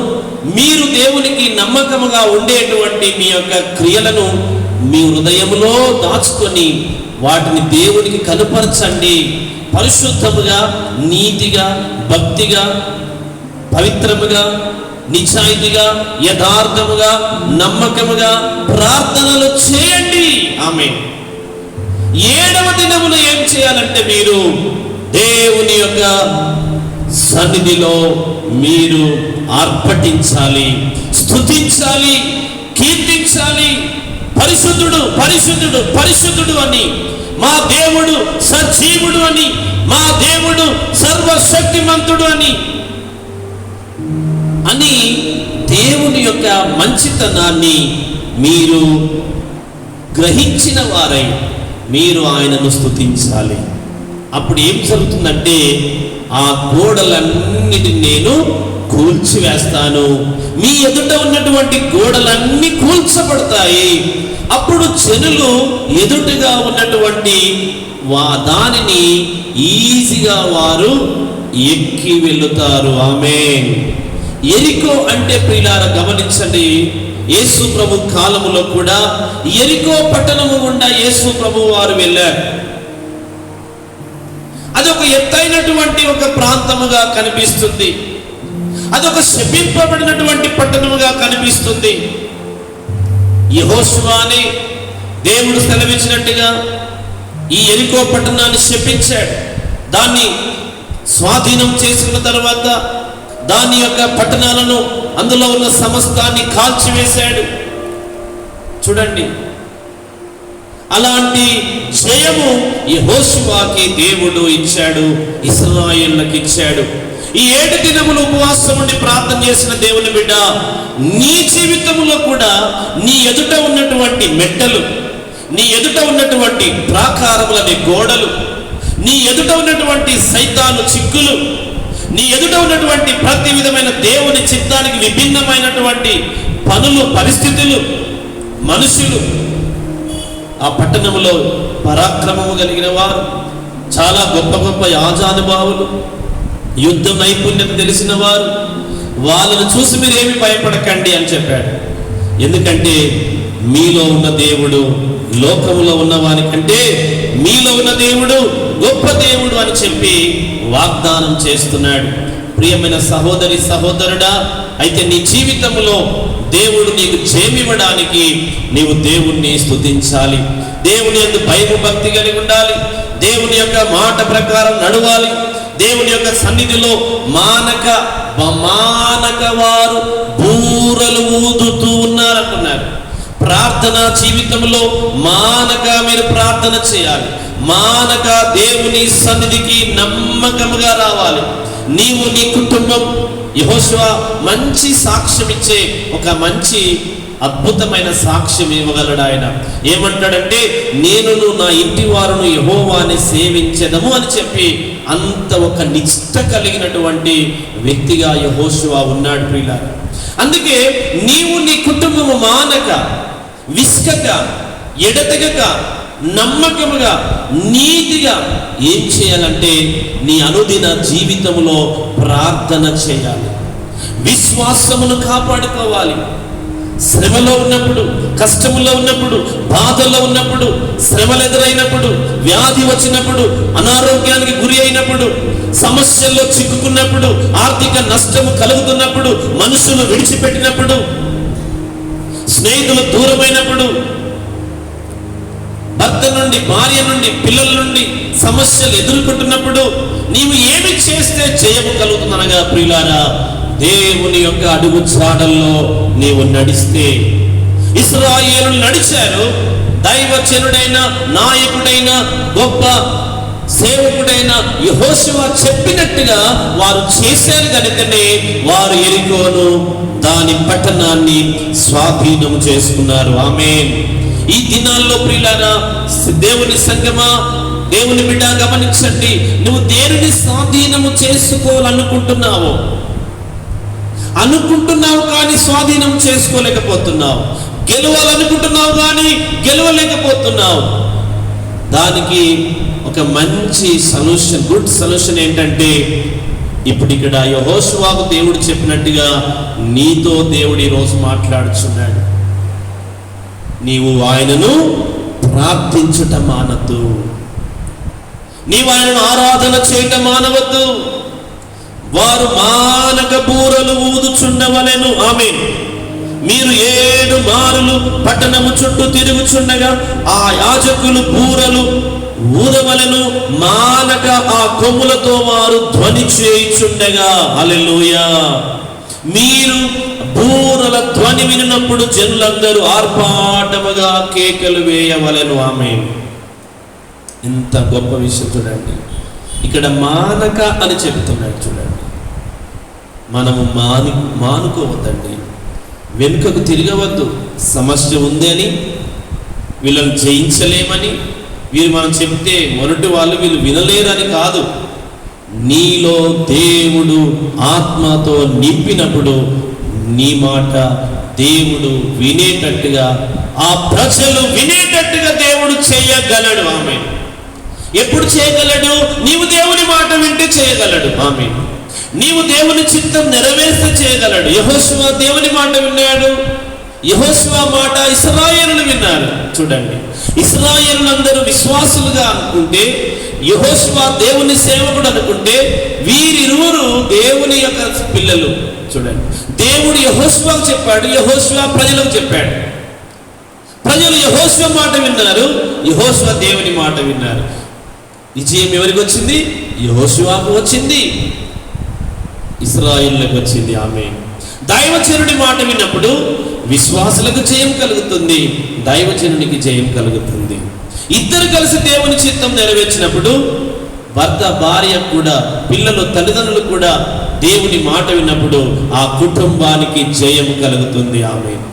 మీరు దేవునికి నమ్మకముగా ఉండేటువంటి మీ యొక్క క్రియలను మీ హృదయంలో దాచుకొని వాటిని దేవునికి కనుపరచండి. పరిశుద్ధముగా, నీతిగా, భక్తిగా, పవిత్రముగా, నిజాయితీగా, యథార్థముగా, నమ్మకముగా ప్రార్థనలు చేయండి. ఆమేన్. 7వ దినమున ఏం చేయాలంటే మీరు దేవుని యొక్క సన్నిధిలో మీరు ఆర్భటించాలి, స్తుతించాలి, కీర్తించాలి. పరిశుద్ధుడు, పరిశుద్ధుడు, పరిశుద్ధుడు అని, మా దేవుడు సజీవుడు అని, మా దేవుడు సర్వశక్తిమంతుడు అని దేవుని యొక్క మంచితనాన్ని మీరు గ్రహించిన వారై మీరు ఆయనను స్తుతించాలి. అప్పుడు ఏం జరుగుతుందంటే ఆ గోడలన్నిటిని నేను కూల్చివేస్తాను. మీ ఎదుట ఉన్నటువంటి గోడలన్నీ కూల్చబడతాయి. అప్పుడు జనులు ఎదుటగా ఉన్నటువంటి దానిని ఈజీగా వారు ఎక్కి వెళుతారు. ఆమేన్. ఎరికో అంటే ప్రియులారా గమనించండి, యేసు ప్రభు కాలములో కూడా ఎరికో పట్టణము గుండా యేసు ప్రభు వారు వెళ్ళారు. అదొక ఎత్తైనటువంటి ఒక ప్రాంతముగా కనిపిస్తుంది. అదొక శపింపబడినటువంటి పట్టణముగా కనిపిస్తుంది. యెహోషువని దేవుడు సెలవిచ్చినట్టుగా ఈ ఎరికో పట్టణాన్ని శపించాడు. దాన్ని స్వాధీనం చేసుకున్న తర్వాత దాని యొక్క పట్టణాలను, అందులో ఉన్న సమస్తాన్ని కాల్చివేశాడు. చూడండి, అలాంటి జయము యెహోషువకి దేవుడు ఇచ్చాడు, ఇశ్రాయేలులకు ఇచ్చాడు. ఈ 7 దినములు ఉపవాసం ఉండి ప్రార్థన చేసిన దేవుని బిడ్డ, నీ జీవితంలో కూడా నీ ఎదుట ఉన్నటువంటి మెట్టలు, నీ ఎదుట ఉన్నటువంటి ప్రాకారములనే గోడలు, నీ ఎదుట ఉన్నటువంటి సైతాను చిక్కులు, నీ ఎదుట ఉన్నటువంటి ప్రతి విధమైన దేవుని చిత్తానికి విభిన్నమైనటువంటి పనులు, పరిస్థితులు, మనుషులు, ఆ పట్టణంలో పరాక్రమము కలిగిన వారు, చాలా గొప్ప గొప్ప ఆజానుభావులు, యుద్ధ నైపుణ్యత తెలిసిన వారు, వాళ్ళను చూసి మీరేమి భయపడకండి అని చెప్పాడు. ఎందుకంటే మీలో ఉన్న దేవుడు లోకములో ఉన్న వానికంటే మీలో ఉన్న దేవుడు గొప్ప దేవుడు అని చెప్పి వాగ్దానం చేస్తున్నాడు. ప్రియమైన సహోదరి సహోదరుడా, అయితే నీ జీవితంలో దేవుడు నీకు జయమివ్వడానికి నీవు దేవుణ్ణి స్తుతించాలి. దేవుని యందు భయభక్తి కలిగి ఉండాలి. దేవుని యొక్క మాట ప్రకారం నడవాలి. దేవుని యొక్క సన్నిధిలో మానక వారు బూరలు ఊదుతూ ఉన్నారంటున్నారు. ప్రార్థన జీవితంలో మానక మీరు ప్రార్థన చేయాలి. మానక దేవుని సన్నిధికి నమ్మకముగా రావాలి. నీవు, నీ కుటుంబం. యెహోషువ మంచి సాక్ష్యం ఇచ్చే ఒక మంచి అద్భుతమైన సాక్ష్యం ఇవ్వగలడు. ఆయన ఏమంటాడంటే, నేనును నా ఇంటి వారును యెహోవాని సేవించెదము అని చెప్పి అంత ఒక నిష్ఠ కలిగినటువంటి వ్యక్తిగా యెహోషువ ఉన్నాడు ప్రియులారా. అందుకే నీవు, నీ కుటుంబము మానక, విస్కక, ఎడతెగక, నమ్మకముగా, నీతిగా ఏం చేయాలంటే నీ అనుదిన జీవితంలో ప్రార్థన చేయాలి. విశ్వాసమును కాపాడుకోవాలి. శ్రమలో ఉన్నప్పుడు, కష్టములో ఉన్నప్పుడు, బాధల్లో ఉన్నప్పుడు, శ్రమలు ఎదురైనప్పుడు, వ్యాధి వచ్చినప్పుడు, అనారోగ్యానికి గురి అయినప్పుడు, సమస్యల్లో చిక్కుకున్నప్పుడు, ఆర్థిక నష్టము కలుగుతున్నప్పుడు, మనుషులు విడిచిపెట్టినప్పుడు, స్నేహితులు దూరమైనప్పుడు, భర్త నుండి, భార్య నుండి, పిల్లల నుండి సమస్యలు ఎదుర్కొంటున్నప్పుడు నీవు ఏమి చేస్తే జయము కలుగుతుందనగా ప్రియులారా, దేవుని యొక్క అడుగు జాడల్లో నీవు నడిస్తే. ఇశ్రాయేలు నడిచారు. దైవజనుడైన, నాయకుడైన, గొప్ప సేవకుడైన యెహోషువ చెప్పినట్టుగా వారు చేశారు కనుకనే వారు యెరికోను, దాని పట్టణాన్ని స్వాధీనం చేసుకున్నారు. ఆమేన్. ఈ దినాల్లో ప్రియులారా, దేవుని సంగమా, దేవుని బిడ్డ గమనించండి. నువ్వు దేనిని స్వాధీనము చేసుకోవాలనుకుంటున్నావు కానీ స్వాధీనం చేసుకోలేకపోతున్నావు. గెలవాలనుకుంటున్నావు కానీ గెలవలేకపోతున్నావు. దానికి ఒక మంచి సొల్యూషన్, గుడ్ సొల్యూషన్ ఏంటంటే, ఇప్పుడు ఇక్కడ యెహోషువకు దేవుడు చెప్పినట్టుగా నీతో దేవుడు ఈరోజు మాట్లాడుచున్నాడు. నీవు ఆయనను ప్రార్థించుట మానద్దు. నీవు ఆయనను ఆరాధన చేయటం మానవద్దు. వారు మానక బూరలు ఊదుచుండవలెను. ఆమేన్. మీరు 7 మారులు పట్టణము చుట్టూ తిరుగుచుండగా ఆ యాజకులు బూరలు ఊదవలెను. మానక ఆ కొమ్ములతో వారు ధ్వని చేయుచుండగా, హల్లెలూయా, మీరు బూరల ధ్వని వినినప్పుడు జనులందరూ ఆర్భాటముగా కేకలు వేయవలెను. ఆమేన్. ఎంత గొప్ప విషయం చూడండి. ఇక్కడ మానక అని చెప్తున్నాడు. చూడండి, మనము మానుకోవద్దండి, వెనుకకు తిరగవద్దు. సమస్య ఉంది అని, వీళ్ళని జయించలేమని, వీరు మనం చెప్తే మొదటి వాళ్ళు వీళ్ళు వినలేరని కాదు. నీలో దేవుడు ఆత్మతో నింపినప్పుడు నీ మాట దేవుడు వినేటట్టుగా ఆ ప్రజలు వినేటట్టుగా దేవుడు చేయగలడు. ఆమేన్. ఎప్పుడు చేయగలడు? నీవు దేవుని మాట వింటే చేయగలడు. ఆమేన్. నీవు దేవుని చిత్తం నెరవేర్స్తే చేయగలడు. యెహోషువ దేవుని మాట విన్నాడు. యెహోషువ మాట ఇశ్రాయేలులు విన్నారు. చూడండి, ఇశ్రాయేలులందరూ విశ్వాసులుగా అనుకుంటే, యెహోషువ దేవుని సేవకుడు అనుకుంటే, వీరిరువురు దేవుని యొక్క పిల్లలు. చూడండి, దేవుడు యెహోషువకు చెప్పాడు, యెహోషువ ప్రజలకు చెప్పాడు. ప్రజలు యెహోషువ మాట విన్నారు, యెహోషువ దేవుని మాట విన్నారు. విజయం ఎవరికి వచ్చింది? యెహోషువకు వచ్చింది, ఇశ్రాయేలులకు వచ్చింది. ఆమేన్. దైవజనుడి మాట విన్నప్పుడు విశ్వాసులకు జయం కలుగుతుంది, దైవజనునికి జయం కలుగుతుంది. ఇద్దరు కలిసి దేవుని చిత్తం నెరవేర్చినప్పుడు భర్త, భార్య కూడా, పిల్లలు, తల్లిదండ్రులు కూడా దేవుని మాట విన్నప్పుడు ఆ కుటుంబానికి జయం కలుగుతుంది. ఆమేన్.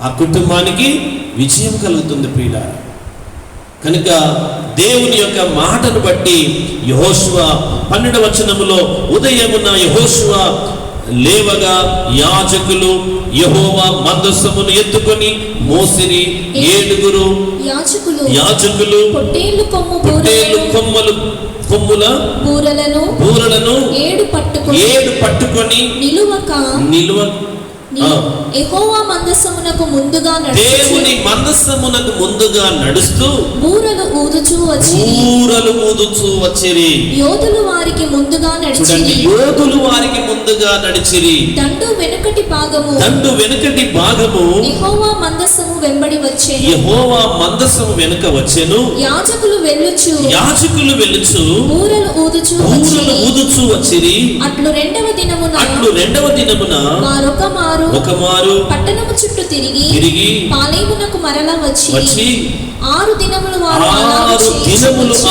ఆ కుటుంబానికి విజయం కలుగుతుంది ప్రియులారా. కనుక దేవుని యొక్క మాటను బట్టి యెహోషువ 12వ వచనములో, ఉదయమున యెహోషువ లేవగా యాజకులు యెహోవా మందసమును ఎత్తుకొని మోసిరి. 7 యాజకులు పొట్టేలు కొమ్ముల బూరలను 7 పట్టుకొని నిలువ యెహోవా మందసమునకు ముందుగా దేవుని మందసమునకు ముందుగా నడుస్తూ బూరలు ఊదుచూ వచ్చిరి. యోధులు వారికి ముందుగా నడిచిరి. దండు వెనుకటి భాగము యెహోవా మందసము వెంబడి వచ్చెను. యెహోవా మందసము వెనుక వచ్చెను. యాజకులు వెళ్ళుచు బూరలు ఊదుచూ వచ్చిరి. అట్లు రెండవ దినమున ఒకమారు పట్టణము చుట్టూ తిరిగి పాలేమునకు మరలా వచ్చి 6 దినములు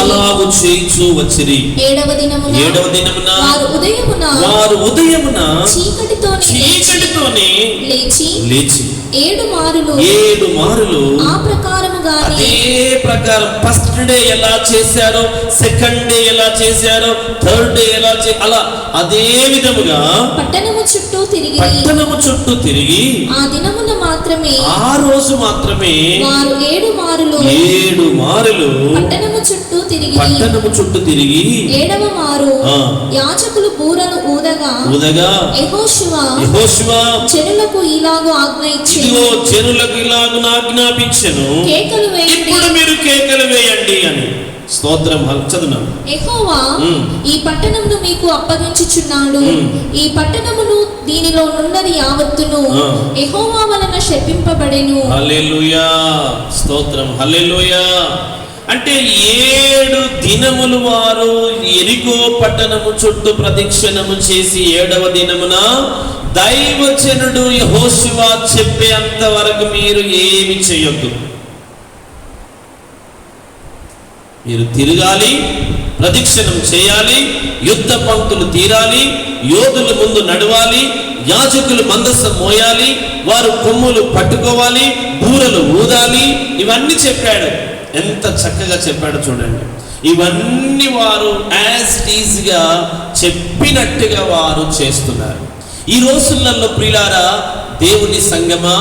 అలాగు చేయుచు వచ్చిరి. 7వ దినమున వారు ఉదయమున చీకటితోనే లేచి 7 మారులు ఆ ప్రకారముగానే, ప్రకారం ఫస్ట్ డే ఎలా చేశారో, సెకండ్ డే ఎలా చేశారో, థర్డ్ డే ఎలా అలా అదే విధముగా పట్టణము చుట్టూ తిరిగి ఆ దినమున మాత్రమే, ఆ రోజు మాత్రమే వారు 7 మారులు పట్టణము చుట్టూ తిరిగి 7వ మారు యాజకులు బూరలు ఊదగా యెహోషువ జనులకు ఇలాగు ఆజ్ఞాపించెను, ఇప్పుడు మీరు కేకలు వేయండి అని. స్తోత్రం. చదువు. యెహోవా ఈ పట్టణమును మీకు అప్పగించుచున్నాడు. ఈ పట్టణమును దీనిలో నున్నది యావత్తును యెహోవా వలన శపింపబడెను. హల్లెలూయా. స్తోత్రం. హల్లెలూయా. అంటే 7 దినములు వారు యెరికో పట్టణము చుట్టూ ప్రదక్షిణము చేసి 7వ దినమున దైవజనుడు యెహోషువ చెప్పేంత వరకు మీరు ఏమి చేయొద్దు. మీరు తిరగాలి, ప్రదక్షిణం చేయాలి, యుద్ధ పంక్తులు తీరాలి, యోధుల ముందు నడవాలి, యాజకులు మందసం మోయాలి, వారు కొమ్ములు పట్టుకోవాలి, బూరలు ఊదాలి. ఇవన్నీ చెప్పాడు. ఎంత చక్కగా చెప్పాడు చూడండి. ఇవన్నీ వారు యాజ్ ఈజీగా చెప్పినట్టుగా వారు చేస్తున్నారు. ఈ రోజులలో ప్రియులారా, దేవుని సంగమా,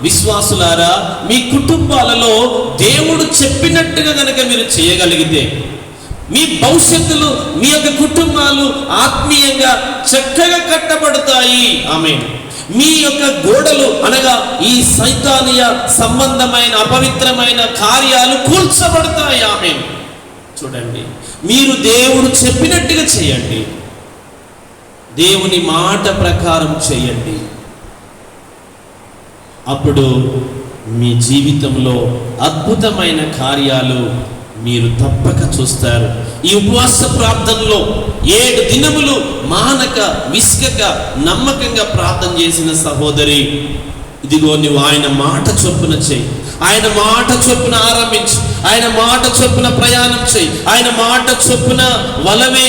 విశ్వాసులారా, మీ కుటుంబాలలో దేవుడు చెప్పినట్టుగా గనక మీరు చేయగలిగితే మీ భవిష్యత్తులో మీ యొక్క కుటుంబాలు ఆత్మీయంగా చక్కగా కట్టబడతాయి. ఆమేన్. మీ యొక్క గోడలు అనగా ఈ సైతానీయ సంబంధమైన అపవిత్రమైన కార్యాలు కూల్చబడతాయి. ఆమేన్. చూడండి, మీరు దేవుడు చెప్పినట్టుగా చేయండి, దేవుని మాట ప్రకారం చేయండి. అప్పుడు మీ జీవితంలో అద్భుతమైన కార్యాలు మీరు తప్పక చూస్తారు. ఈ ఉపవాస ప్రార్థనలో 7 దినములు మానక విసుకక నమ్మకంగా ప్రార్థన చేసిన సహోదరి, ఇదిగో నువ్వు ఆయన మాట చొప్పున చేయి, ఆయన మాట చొప్పున ఆరంభించు, ఆయన మాట చొప్పున ప్రయాణం చేయి, ఆయన మాట చొప్పున వలవే,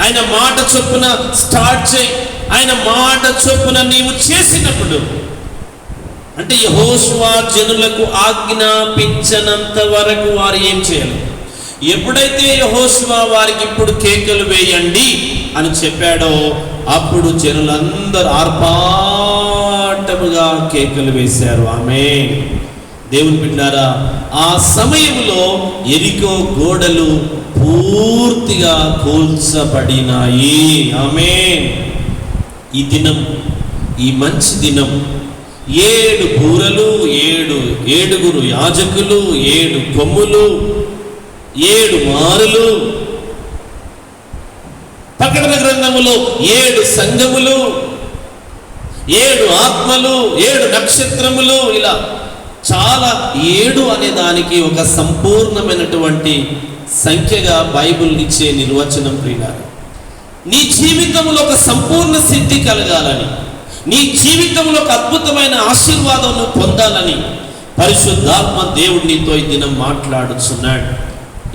ఆయన మాట చొప్పున స్టార్ట్ చేయి. ఆయన మాట చొప్పున నీవు చేసినప్పుడు, అంటే యెహోషువ జనులకు ఆజ్ఞాపించనంత వరకు వారు ఏం చేయాలి? ఎప్పుడైతే యెహోషువ వారికి ఇప్పుడు కేకలు వేయండి అని చెప్పాడో అప్పుడు జనులందరూ ఆర్పాటముగా కేకలు వేశారు. ఆమేన్. దేవుని బిడ్డలారా, ఆ సమయంలో యెరికో గోడలు పూర్తిగా కూల్చబడినాయి. ఆమేన్. ఈ దినం, ఈ మంచి దినం, 7 బూరలు, 7 యాజకులు, 7 కొమ్ములు, 7 మారులు, ప్రకటన గ్రంథములో 7 సంఘములు, 7 ఆత్మలు, 7 నక్షత్రములు, ఇలా చాలా 7 అనే దానికి ఒక సంపూర్ణమైనటువంటి సంఖ్యగా బైబిల్ ఇచ్చే నిర్వచనం. ప్రియులారా, నీ జీవితంలో ఒక సంపూర్ణ సిద్ధి కలగాలని, నీ జీవితంలో ఒక అద్భుతమైన ఆశీర్వాదం పొందాలని పరిశుద్ధాత్మ దేవుడు నీతో ఈ దినం మాట్లాడుచున్నాడు.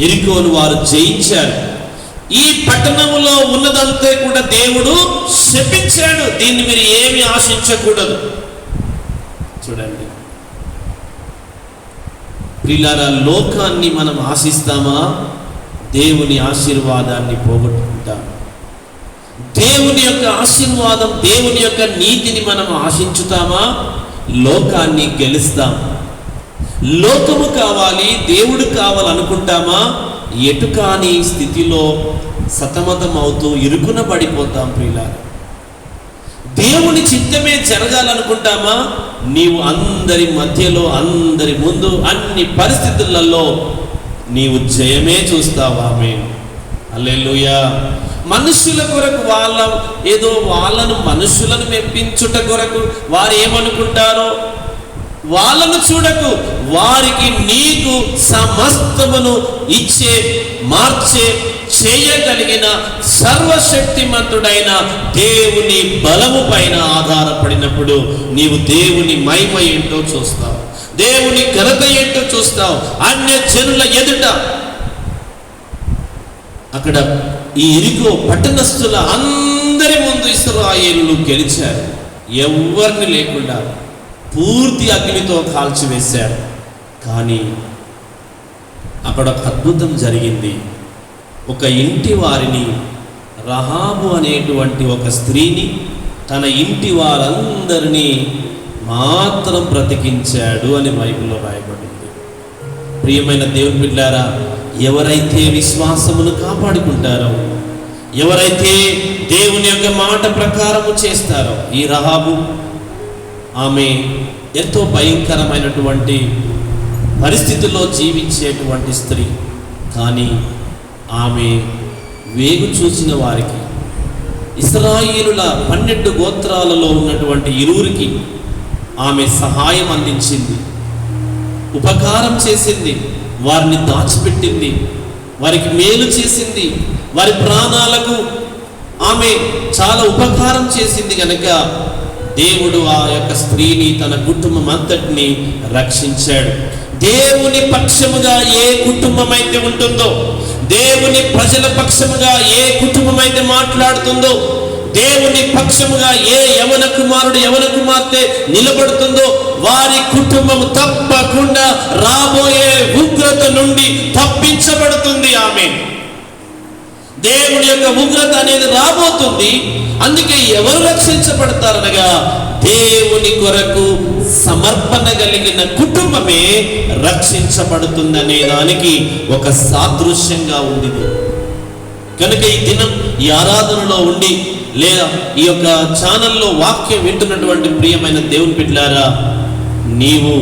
యెరికోను వారు జయించారు. ఈ పట్టణములో ఉన్నదంతా కూడా దేవుడు శపించాడు. దీన్ని మీరు ఏమి ఆశించకూడదు. చూడండి ప్రియులారా, లోకాన్ని మనం ఆశిస్తామా? దేవుని ఆశీర్వాదాన్ని పోగొట్టుకుంటాం. దేవుని యొక్క ఆశీర్వాదం, దేవుని యొక్క నీతిని మనం ఆశించుతామా? లోకాన్ని గెలుస్తాం. లోకము కావాలి, దేవుడు కావాలనుకుంటామా? ఎటు కాని స్థితిలో సతమతం అవుతూ ఇరుకున పడిపోతాం. ప్రియులారా, దేవుని చిత్తమే జరగాలనుకుంటామా? నీవు అందరి మధ్యలో, అందరి ముందు, అన్ని పరిస్థితులలో నీవు జయమే చూస్తావా? ఆమేన్. హల్లెలూయా. మనుషుల కొరకు వాళ్ళను మనుషులను మెప్పించుట కొరకు వారు ఏమనుకుంటారో వాళ్ళను చూడకు. వారికి నీకు సమస్తమును ఇచ్చే, మార్చే, చేయగలిగిన సర్వశక్తిమంతుడైన దేవుని బలము పైన ఆధారపడినప్పుడు నీవు దేవుని మహిమ ఏంటో చూస్తావు, దేవుని ఘనత ఏంటో చూస్తావు. అన్య జనుల ఎదుట అక్కడ ఈ యెరికో పట్టణస్థుల అందరి ముందు ఇశ్రాయేలులు గెలిచారు. ఎవరిని లేకుండా పూర్తి అగ్నితో కాల్చివేశారు. కానీ అక్కడ ఒక అద్భుతం జరిగింది. ఒక ఇంటి వారిని, రహాబు అనేటువంటి ఒక స్త్రీని, తన ఇంటి వారందరినీ మాత్రం బ్రతికించాడు అని బైబిల్లో రాయబడింది. ప్రియమైన దేవుని బిడ్డలారా, ఎవరైతే విశ్వాసమును కాపాడుకుంటారో, ఎవరైతే దేవుని యొక్క మాట ప్రకారము చేస్తారో, ఈ రహాబు ఆమె ఎంతో భయంకరమైనటువంటి పరిస్థితుల్లో జీవించేటువంటి స్త్రీ. కానీ ఆమె వేగు చూసిన వారికి, ఇశ్రాయేలుల 12 గోత్రాలలో ఉన్నటువంటి 20కి ఆమె సహాయం అందించింది, ఉపకారం చేసింది, వారిని దాచిపెట్టింది, వారికి మేలు చేసింది, వారి ప్రాణాలకు ఆమె చాలా ఉపకారం చేసింది. కనుక దేవుడు ఆ యొక్క స్త్రీని, తన కుటుంబం అంతటిని రక్షించాడు. దేవుని పక్షముగా ఏ కుటుంబం అయితే ఉంటుందో, దేవుని ప్రజల పక్షముగా ఏ కుటుంబం అయితే మాట్లాడుతుందో, దేవుని పక్షముగా ఏ యవన కుమారుడు, యవన కుమార్తె నిలబడుతుందో, వారి కుటుంబం తప్పకుండా రాబోయే ఉగ్రత నుండి తప్పించబడుతుంది. ఆమె దేవుని యొక్క ఉగ్రత అనేది రాబోతుంది. అందుకే ఎవరు రక్షించబడతారనగా, దేవుని కొరకు సమర్పణ కలిగిన కుటుంబమే రక్షించబడుతుందనే దానికి ఒక సాదృశ్యంగా ఉంది. కనుక ఈ దినం ఈ ఆరాధనలో ఉండి, లేదా ఈ యొక్క ఛానల్లో వాక్యం వింటున్నటువంటి ప్రియమైన దేవుని బిడ్డలారా, నీవు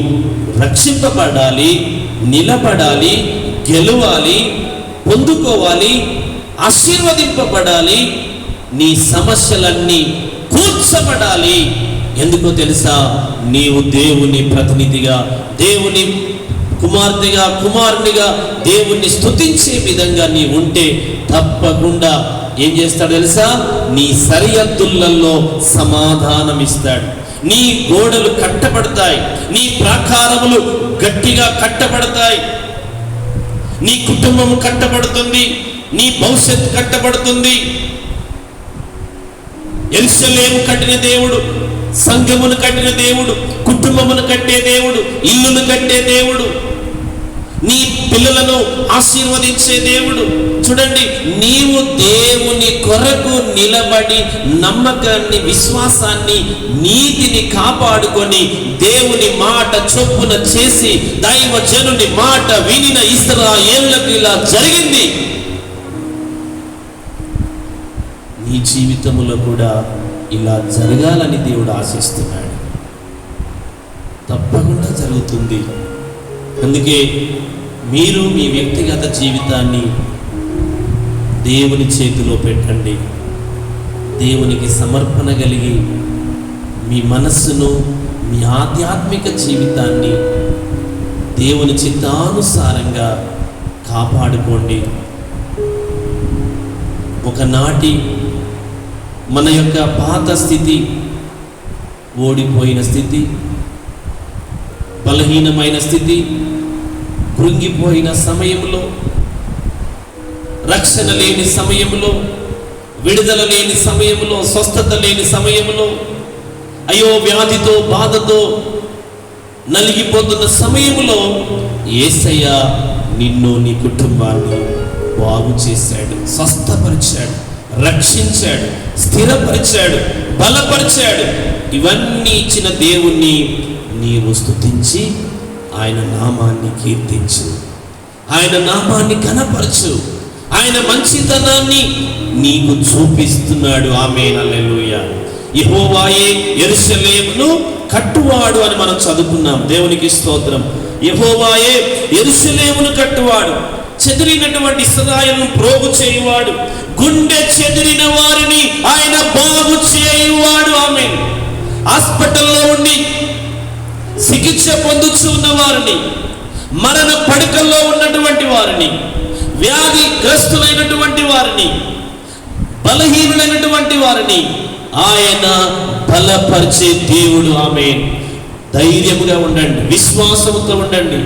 రక్షింపబడాలి, నిలబడాలి, గెలవాలి, పొందుకోవాలి, ఆశీర్వదింపబడాలి, నీ సమస్యలన్నీ కూర్చబడాలి. ఎందుకో తెలుసా? నీవు దేవుని ప్రతినిధిగా, దేవుని కుమార్తెగా, కుమారునిగా దేవుణ్ణి స్తుతించే విధంగా నీ ఉంటే తప్పకుండా ఏం చేస్తాడు తెలుసా? నీ సరిహద్దులలో సమాధానం ఇస్తాడు. నీ గోడలు కట్టబడతాయి, నీ ప్రాకారములు గట్టిగా కట్టబడతాయి, నీ కుటుంబం కట్టబడుతుంది, నీ భవిష్యత్తు కట్టబడుతుంది. యెరూషలేము కట్టిన దేవుడు, సంఘమును కట్టిన దేవుడు, కుటుంబమును కట్టే దేవుడు, ఇల్లును కట్టే దేవుడు, నీ పిల్లలను ఆశీర్వదించే దేవుడు. చూడండి, నీవు దేవుని కొరకు నిలబడి నమ్మకాన్ని, విశ్వాసాన్ని, నీతిని కాపాడుకొని దేవుని మాట చొప్పున చేసి దైవజనుని మాట వినిన ఇశ్రాయేలులకు ఇలా జరిగింది. నీ జీవితంలో కూడా ఇలా జరగాలని దేవుడు ఆశిస్తున్నాడు. తప్పకుండా జరుగుతుంది. అందుకే మీరు మీ వ్యక్తిగత జీవితాన్ని దేవుని చేతిలో పెట్టండి. దేవునికి సమర్పణ కలిగి మీ మనస్సును, మీ ఆధ్యాత్మిక జీవితాన్ని దేవుని చిత్తానుసారంగా కాపాడుకోండి. ఒకనాటి మన యొక్క పాత స్థితి, ఓడిపోయిన స్థితి, బలహీనమైన స్థితి, కృంగిపోయిన సమయంలో, రక్షణ లేని సమయంలో, విడుదల లేని సమయంలో, స్వస్థత లేని సమయంలో, అయ్యో వ్యాధితో బాధతో నలిగిపోతున్న సమయంలో యేసయ్య నిన్ను, నీ కుటుంబాన్ని బాగు చేశాడు, స్వస్థపరిచాడు, రక్షించాడు, స్థిరపరిచాడు, బలపరిచాడు. ఇవన్నీ ఇచ్చిన దేవుణ్ణి నీవు స్తుతించి ఆయన నామాన్ని కీర్తించు, ఆయన నామాన్ని ఘనపరచు. ఆయన మంచితనాన్ని నీకు చూపిస్తున్నాడు. ఆమేన్, హల్లెలూయా. యెహోవాయే యెరూషలేమును కట్టువాడు అని మనం చదువుకున్నాం. దేవునికి స్తోత్రం. యెహోవాయే యెరూషలేమును కట్టువాడు, చెదిరినటువంటి ఇశ్రాయేలును ప్రోగు చేయువాడు, గుండె చెదిరిన వారిని ఆయన బాగు చేయువాడు. ఆమేన్. హాస్పిటల్లో ఉండి చికిత్స పొందుతూ ఉన్న వారిని, మరణ పడకల్లో ఉన్నటువంటి వారిని, వ్యాధిగ్రస్తులైనటువంటి వారిని, బలహీనులైనటువంటి వారిని ఆయన బలపరిచే దేవుడు. ఆమేన్. ధైర్యముగా ఉండండి, విశ్వాసముతో ఉండండి.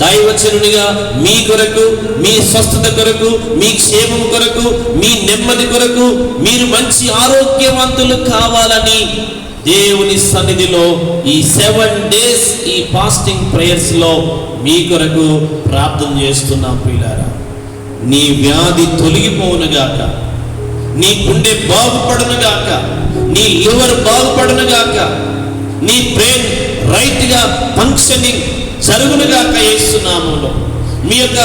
దైవజనునిగా మీ కొరకు, మీ స్వస్థత కొరకు, మీ క్షేమం కొరకు, మీ నెమ్మది కొరకు, మీరు మంచి ఆరోగ్యవంతులు కావాలని దేవుని సన్నిధిలో ఈ 7 days ఈ ఫాస్టింగ్ ప్రేయర్స్ లో మీ కొరకు ప్రార్థన చేస్తున్నాం. ప్రియులారా, నీ వ్యాధి తొలగిపోవునుగాక, నీ గుండె బాగుపడునుగాక, నీ లివర్ బాగుపడునుగాక, నీ బ్రెయిన్ రైట్ గా ఫంక్షనింగ్ జరుగునుగాక యేసు నామములో. మీ యొక్క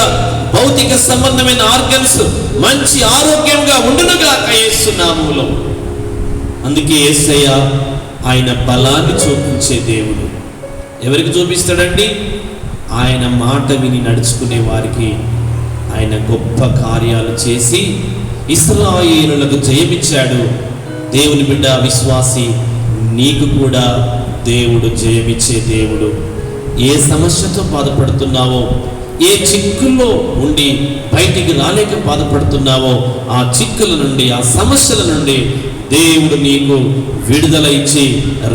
భౌతిక సంబంధమైన ఆర్గన్స్ మంచి ఆరోగ్యంగా ఉండునుగాక యేసు నామములో. అందుకే యేసయ్య ఆయన బలాన్ని చూపించే దేవుడు. ఎవరికి చూపిస్తాడండి? ఆయన మాట విని నడుచుకునే వారికి ఆయన గొప్ప కార్యాలు చేసి ఇశ్రాయేలులకు జయమిచ్చాడు. దేవుని బిడ్డ, విశ్వాసి, నీకు కూడా దేవుడు జయమిచ్చే దేవుడు. ఏ సమస్యతో బాధపడుతున్నావో, ఏ చిక్కుల్లో ఉండి బయటికి రాలేక బాధపడుతున్నావో, ఆ చిక్కుల నుండి, ఆ సమస్యల నుండి దేవుడు నీకు విడుదల ఇచ్చి,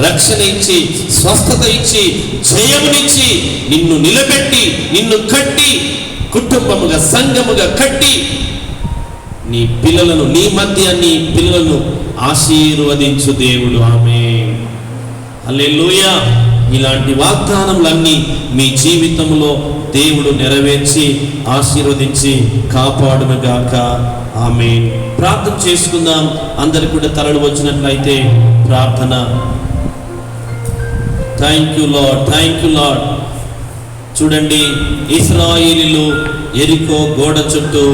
రక్షణ ఇచ్చి, స్వస్థత ఇచ్చి, జయమునిచ్చి, నిన్ను నిలబెట్టి, నిన్ను కట్టి, కుటుంబముగా, సంఘముగా కట్టి, నీ పిల్లలను, నీ మధ్య నీ పిల్లలను ఆశీర్వదించు దేవుడు. ఆమేన్, హల్లెలూయా. ఇలాంటి వాగ్దానములన్నీ మీ జీవితంలో దేవుడు నెరవేర్చి ఆశీర్వదించి కాపాడునుగాక. ఆమేన్. ప్రార్థన చేసుకుందాం. అందరికి కూడా తలలు వచ్చినట్లయితే ప్రార్థన. Thank you lord, thank you lord. చూడండి, ఇశ్రాయేలీయులు యెరికో గోడ చుట్టూ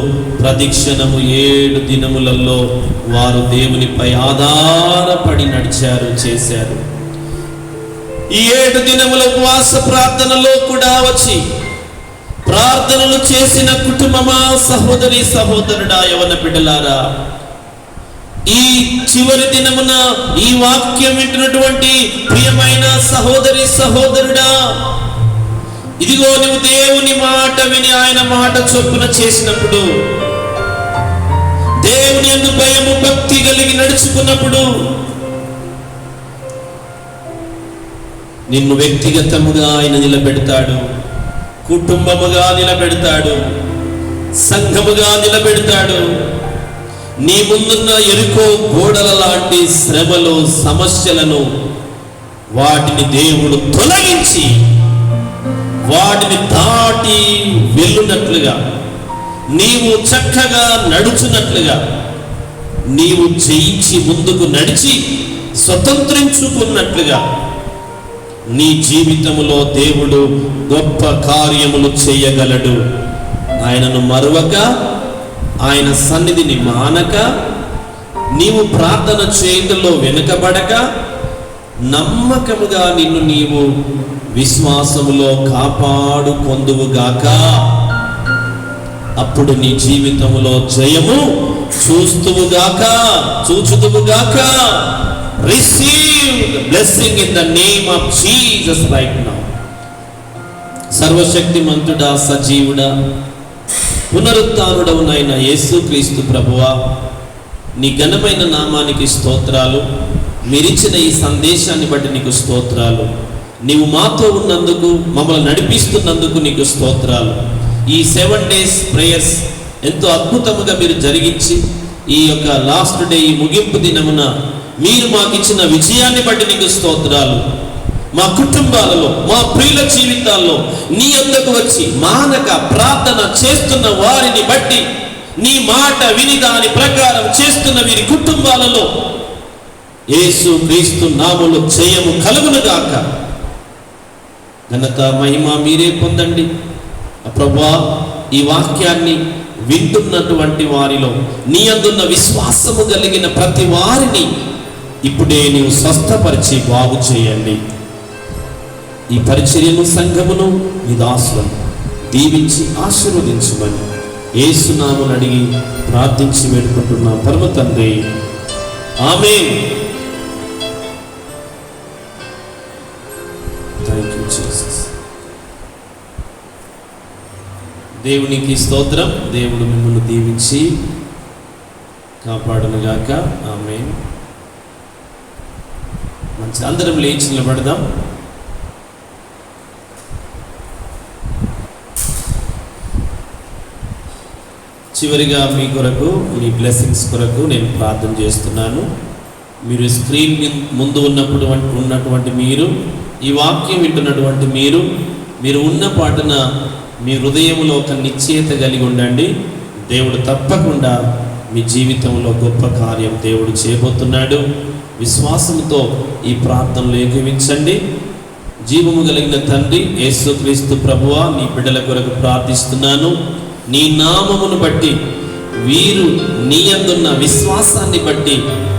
ప్రదక్షిణము 7 దినములలో వారు దేవునిపై ఆధారపడి నడిచారు, చేశారు. ఈ 7 దినముల ఉపవాస ప్రార్థనలో కూడా వచ్చి ప్రార్థనలు చేసిన కుటుంబమా, సహోదరి సహోదరుడా, యవన బిడ్డలారా, ఈ చివరి దినమున ఈ వాక్యం వింటున్నటువంటి ప్రియమైన సహోదరి సహోదరుడా, ఇదిగో నువ్వు దేవుని మాట విని ఆయన మాట చొప్పున చేసినప్పుడు, దేవుని యందు భయము భక్తి కలిగి నడుచుకున్నప్పుడు, నిన్ను వ్యక్తిగతముగా ఆయన నిలబెడతాడు, కుటుంబముగా నిలబెడతాడు, సంఘముగా నిలబెడతాడు. నీ ముందున్న యెరికో గోడల లాంటి శ్రమలు, సమస్యలను వాటిని దేవుడు తొలగించి వాటిని దాటి వెళ్ళునట్లుగా, నీవు చక్కగా నడుచున్నట్లుగా, నీవు జయించి ముందుకు నడిచి స్వతంత్రించుకున్నట్లుగా నీ జీవితములో దేవుడు గొప్ప కార్యములు చేయగలడు. ఆయనను మరువక, ఆయన సన్నిధిని మానక, నీవు ప్రార్థన చేయటంలో వెనుకబడక, నమ్మకముగా నిన్ను నీవు విశ్వాసములో కాపాడుకొందువుగాక. అప్పుడు నీ జీవితములో జయము చూచుదువుగాక. Receive the blessing in the name of Jesus right now. సర్వశక్తిమంతుడా, సజీవుడా, పునరుత్థానుడవునైన యేసుక్రీస్తు ప్రభువా, నీ ఘనమైన నామానికి స్తోత్రాలు. మీరిచ్చిన ఈ సందేశాన్ని బట్టి నీకు స్తోత్రాలు. నీవు మాతో ఉన్నందుకు, మమ్మల్ని నడిపిస్తున్నందుకు నీకు స్తోత్రాలు. ఈ 7 days ప్రేయర్స్ ఎంతో అద్భుతముగా మీరు జరిగించి ఈ యొక్క లాస్ట్ డే, ఈ ముగింపు దినమున మీరు మాకు ఇచ్చిన విజయాన్ని బట్టి నీకు స్తోత్రాలు. మా కుటుంబాలలో, మా ప్రియుల జీవితాల్లో నీ యొద్దకు వచ్చి మానక ప్రార్థన చేస్తున్న వారిని బట్టి, నీ మాట విని దాని ప్రకారం చేస్తున్న వీరి కుటుంబాలలో యేసు క్రీస్తు నామములో జయము కలుగునుగాక. ఘనత మహిమ మీరే పొందండి ప్రభువా. ఈ వాక్యాన్ని వింటున్నటువంటి వారిలో నీ అందున్న విశ్వాసము కలిగిన ప్రతి వారిని ఇప్పుడే నీవు స్వస్థపరిచి బాగు చేయండి. ఈ పరిచర్యను, సంఘమును, నీ దాసులను దీవించి ఆశీర్వదించమని యేసునామమున అడిగి ప్రార్థించి వేడుకుంటున్నాం పరమ తండ్రి, ఆమేన్. Thank you Jesus. దేవునికి స్తోత్రం. దేవుడు మిమ్మల్ని దీవించి కాపాడునుగాక. ఆమేన్. మంచి, అందరం లేచి నిలబడదాం. చివరిగా మీ కొరకు, మీ బ్లెస్సింగ్స్ కొరకు నేను ప్రార్థన చేస్తున్నాను. మీరు స్క్రీన్ ముందు ఉన్నటువంటి మీరు, ఈ వాక్యం వింటున్నటువంటి మీరు ఉన్న పాటున మీ హృదయంలో ఒక నిశ్చయత కలిగి ఉండండి. దేవుడు తప్పకుండా మీ జీవితంలో గొప్ప కార్యం దేవుడు చేయబోతున్నాడు. విశ్వాసంతో ఈ ప్రార్థనలు ఏకీవించండి. జీవము కలిగిన తండ్రి యేసుక్రీస్తు ప్రభువా, నీ బిడ్డల కొరకు ప్రార్థిస్తున్నాను. నీ నామమును బట్టి, వీరు నీ యందున్న విశ్వాసాన్ని బట్టి,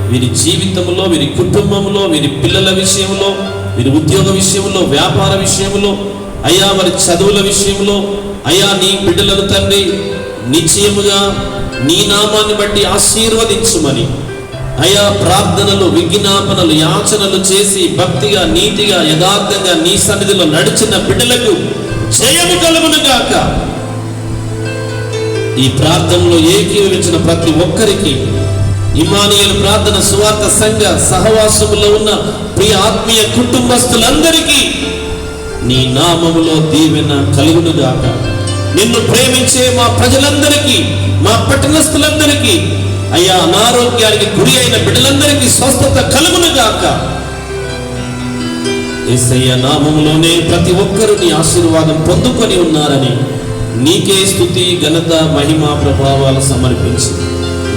వీరి జీవితంలో, వీరి కుటుంబంలో, వీరి పిల్లల విషయంలో, వీరి ఉద్యోగ విషయంలో, వ్యాపార విషయంలో, అయ్యా వారి చదువుల విషయంలో, అయ్యా నీ బిడ్డలను తండ్రి నిశ్చయముగా నీ నామాన్ని బట్టి ఆశీర్వదించుమని, అయ్యా ప్రార్థనలు, విజ్ఞాపనలు, యాచనలు చేసి భక్తిగా, నీతిగా, యథార్థంగా నీ సన్నిధిలో నడిచిన బిడ్డలకు జయము కలుగునుగాక. ఈ ప్రార్థనలో ఏకీభవించిన ప్రతి ఒక్కరికి, ఇమ్మానుయేలు ప్రార్థన సువార్త సంఘ సహవాసములో ఉన్న ప్రియ ఆత్మీయ కుటుంబస్తులందరికీ నీ నామములో దీవెన కలుగునుగాక. నిన్ను ప్రేమించే మా ప్రజలందరికీ, మా పట్టణస్థులందరికీ, అయ్యా అనారోగ్యానికి గురి అయిన బిడ్డలందరికీ స్వస్థత కలుగునుగాక. యేసయ్య నామములోనే ప్రతి ఒక్కరూ నీ ఆశీర్వాదం పొందుకొని ఉన్నారని నీకే స్తుతి, ఘనత, మహిమ, ప్రభావాలు సమర్పించి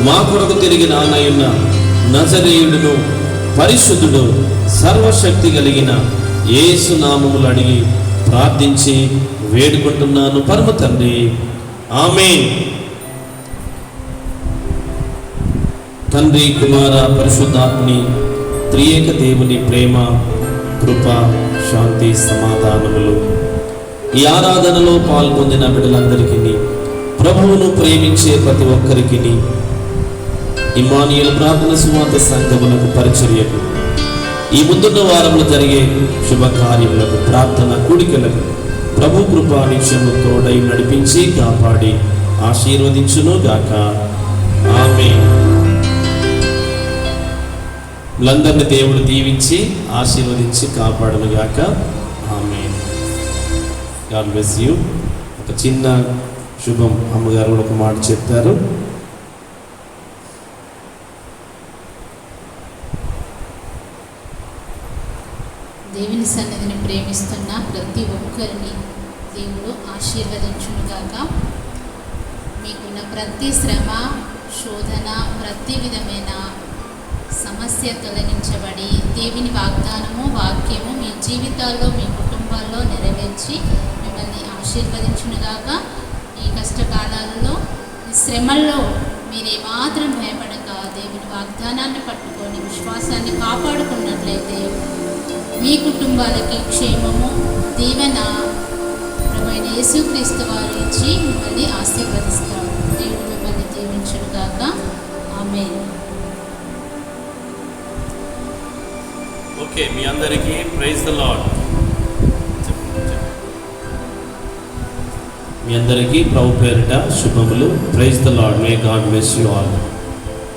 మా కొరకు తిరిగి నానయున్న నజరేయుడును, పరిశుద్ధుడు, సర్వశక్తి కలిగిన యేసు నామములు అడిగి ప్రార్థించి వేడుకుంటున్నాను పరమ తండ్రి, ఆమేన్. తండ్రి, కుమార, పరిశుద్ధాత్మని త్రియేక దేవుని ప్రేమ, కృప, శాంతి, సమాధానములు ఈ ఆరాధనలో పాల్గొందిన బిడ్డలందరికీ, ప్రభువును ప్రేమించే ప్రతి ఒక్కరికి, ఇమ్మానుయేలు ప్రార్థన సువార్త సంఘములకు, పరిచర్యకు, ఈ ముందున్న వారంలో జరిగే శుభకార్యములకు, ప్రార్థన కూడికలకు ప్రభు కృపా నిత్యము తోడై నడిపించి కాపాడి ఆశీర్వదించును గాక. ఆమేన్. వీళ్ళందరినీ దేవుడు దీవించి ఆశీర్వదించి కాపాడును గాక. ఆమేన్. God bless you. ఒక చిన్న శుభం అమ్మగారు కూడా ఒక మాట చెప్తారు. దేవుని సన్నిధిని ప్రేమిస్తున్న ప్రతి ఒక్కరిని దేవుడు ఆశీర్వదించునుగాక. మీకున్న ప్రతి శ్రమ, శోధన, ప్రతి విధమైన సమస్య తొలగించబడి దేవుని వాగ్దానము, వాక్యము మీ జీవితాల్లో, మీ కుటుంబాల్లో నెరవేర్చి మిమ్మల్ని ఆశీర్వదించునుగాక. ఈ కష్టకాలాల్లో, ఈ శ్రమల్లో మీరేమాత్రం భయపడక దేవుని వాగ్దానాన్ని పట్టుకొని విశ్వాసాన్ని కాపాడుకున్నట్లయితే మీ కుటుంబాలకి క్షేమము, దీవెన ప్రభువైన యేసుక్రీస్తు వారు ఇచ్చి మిమ్మల్ని ఆశీర్వదిస్తారు. దేవుడు మిమ్మల్ని దీవించునుగాక. ఆమేన్. ఓకే, మీ అందరికీ ప్రైజ్ ద లార్డ్. మీ అందరికీ ప్రభు పేరిట శుభములు. Praise the Lord. May God bless you all.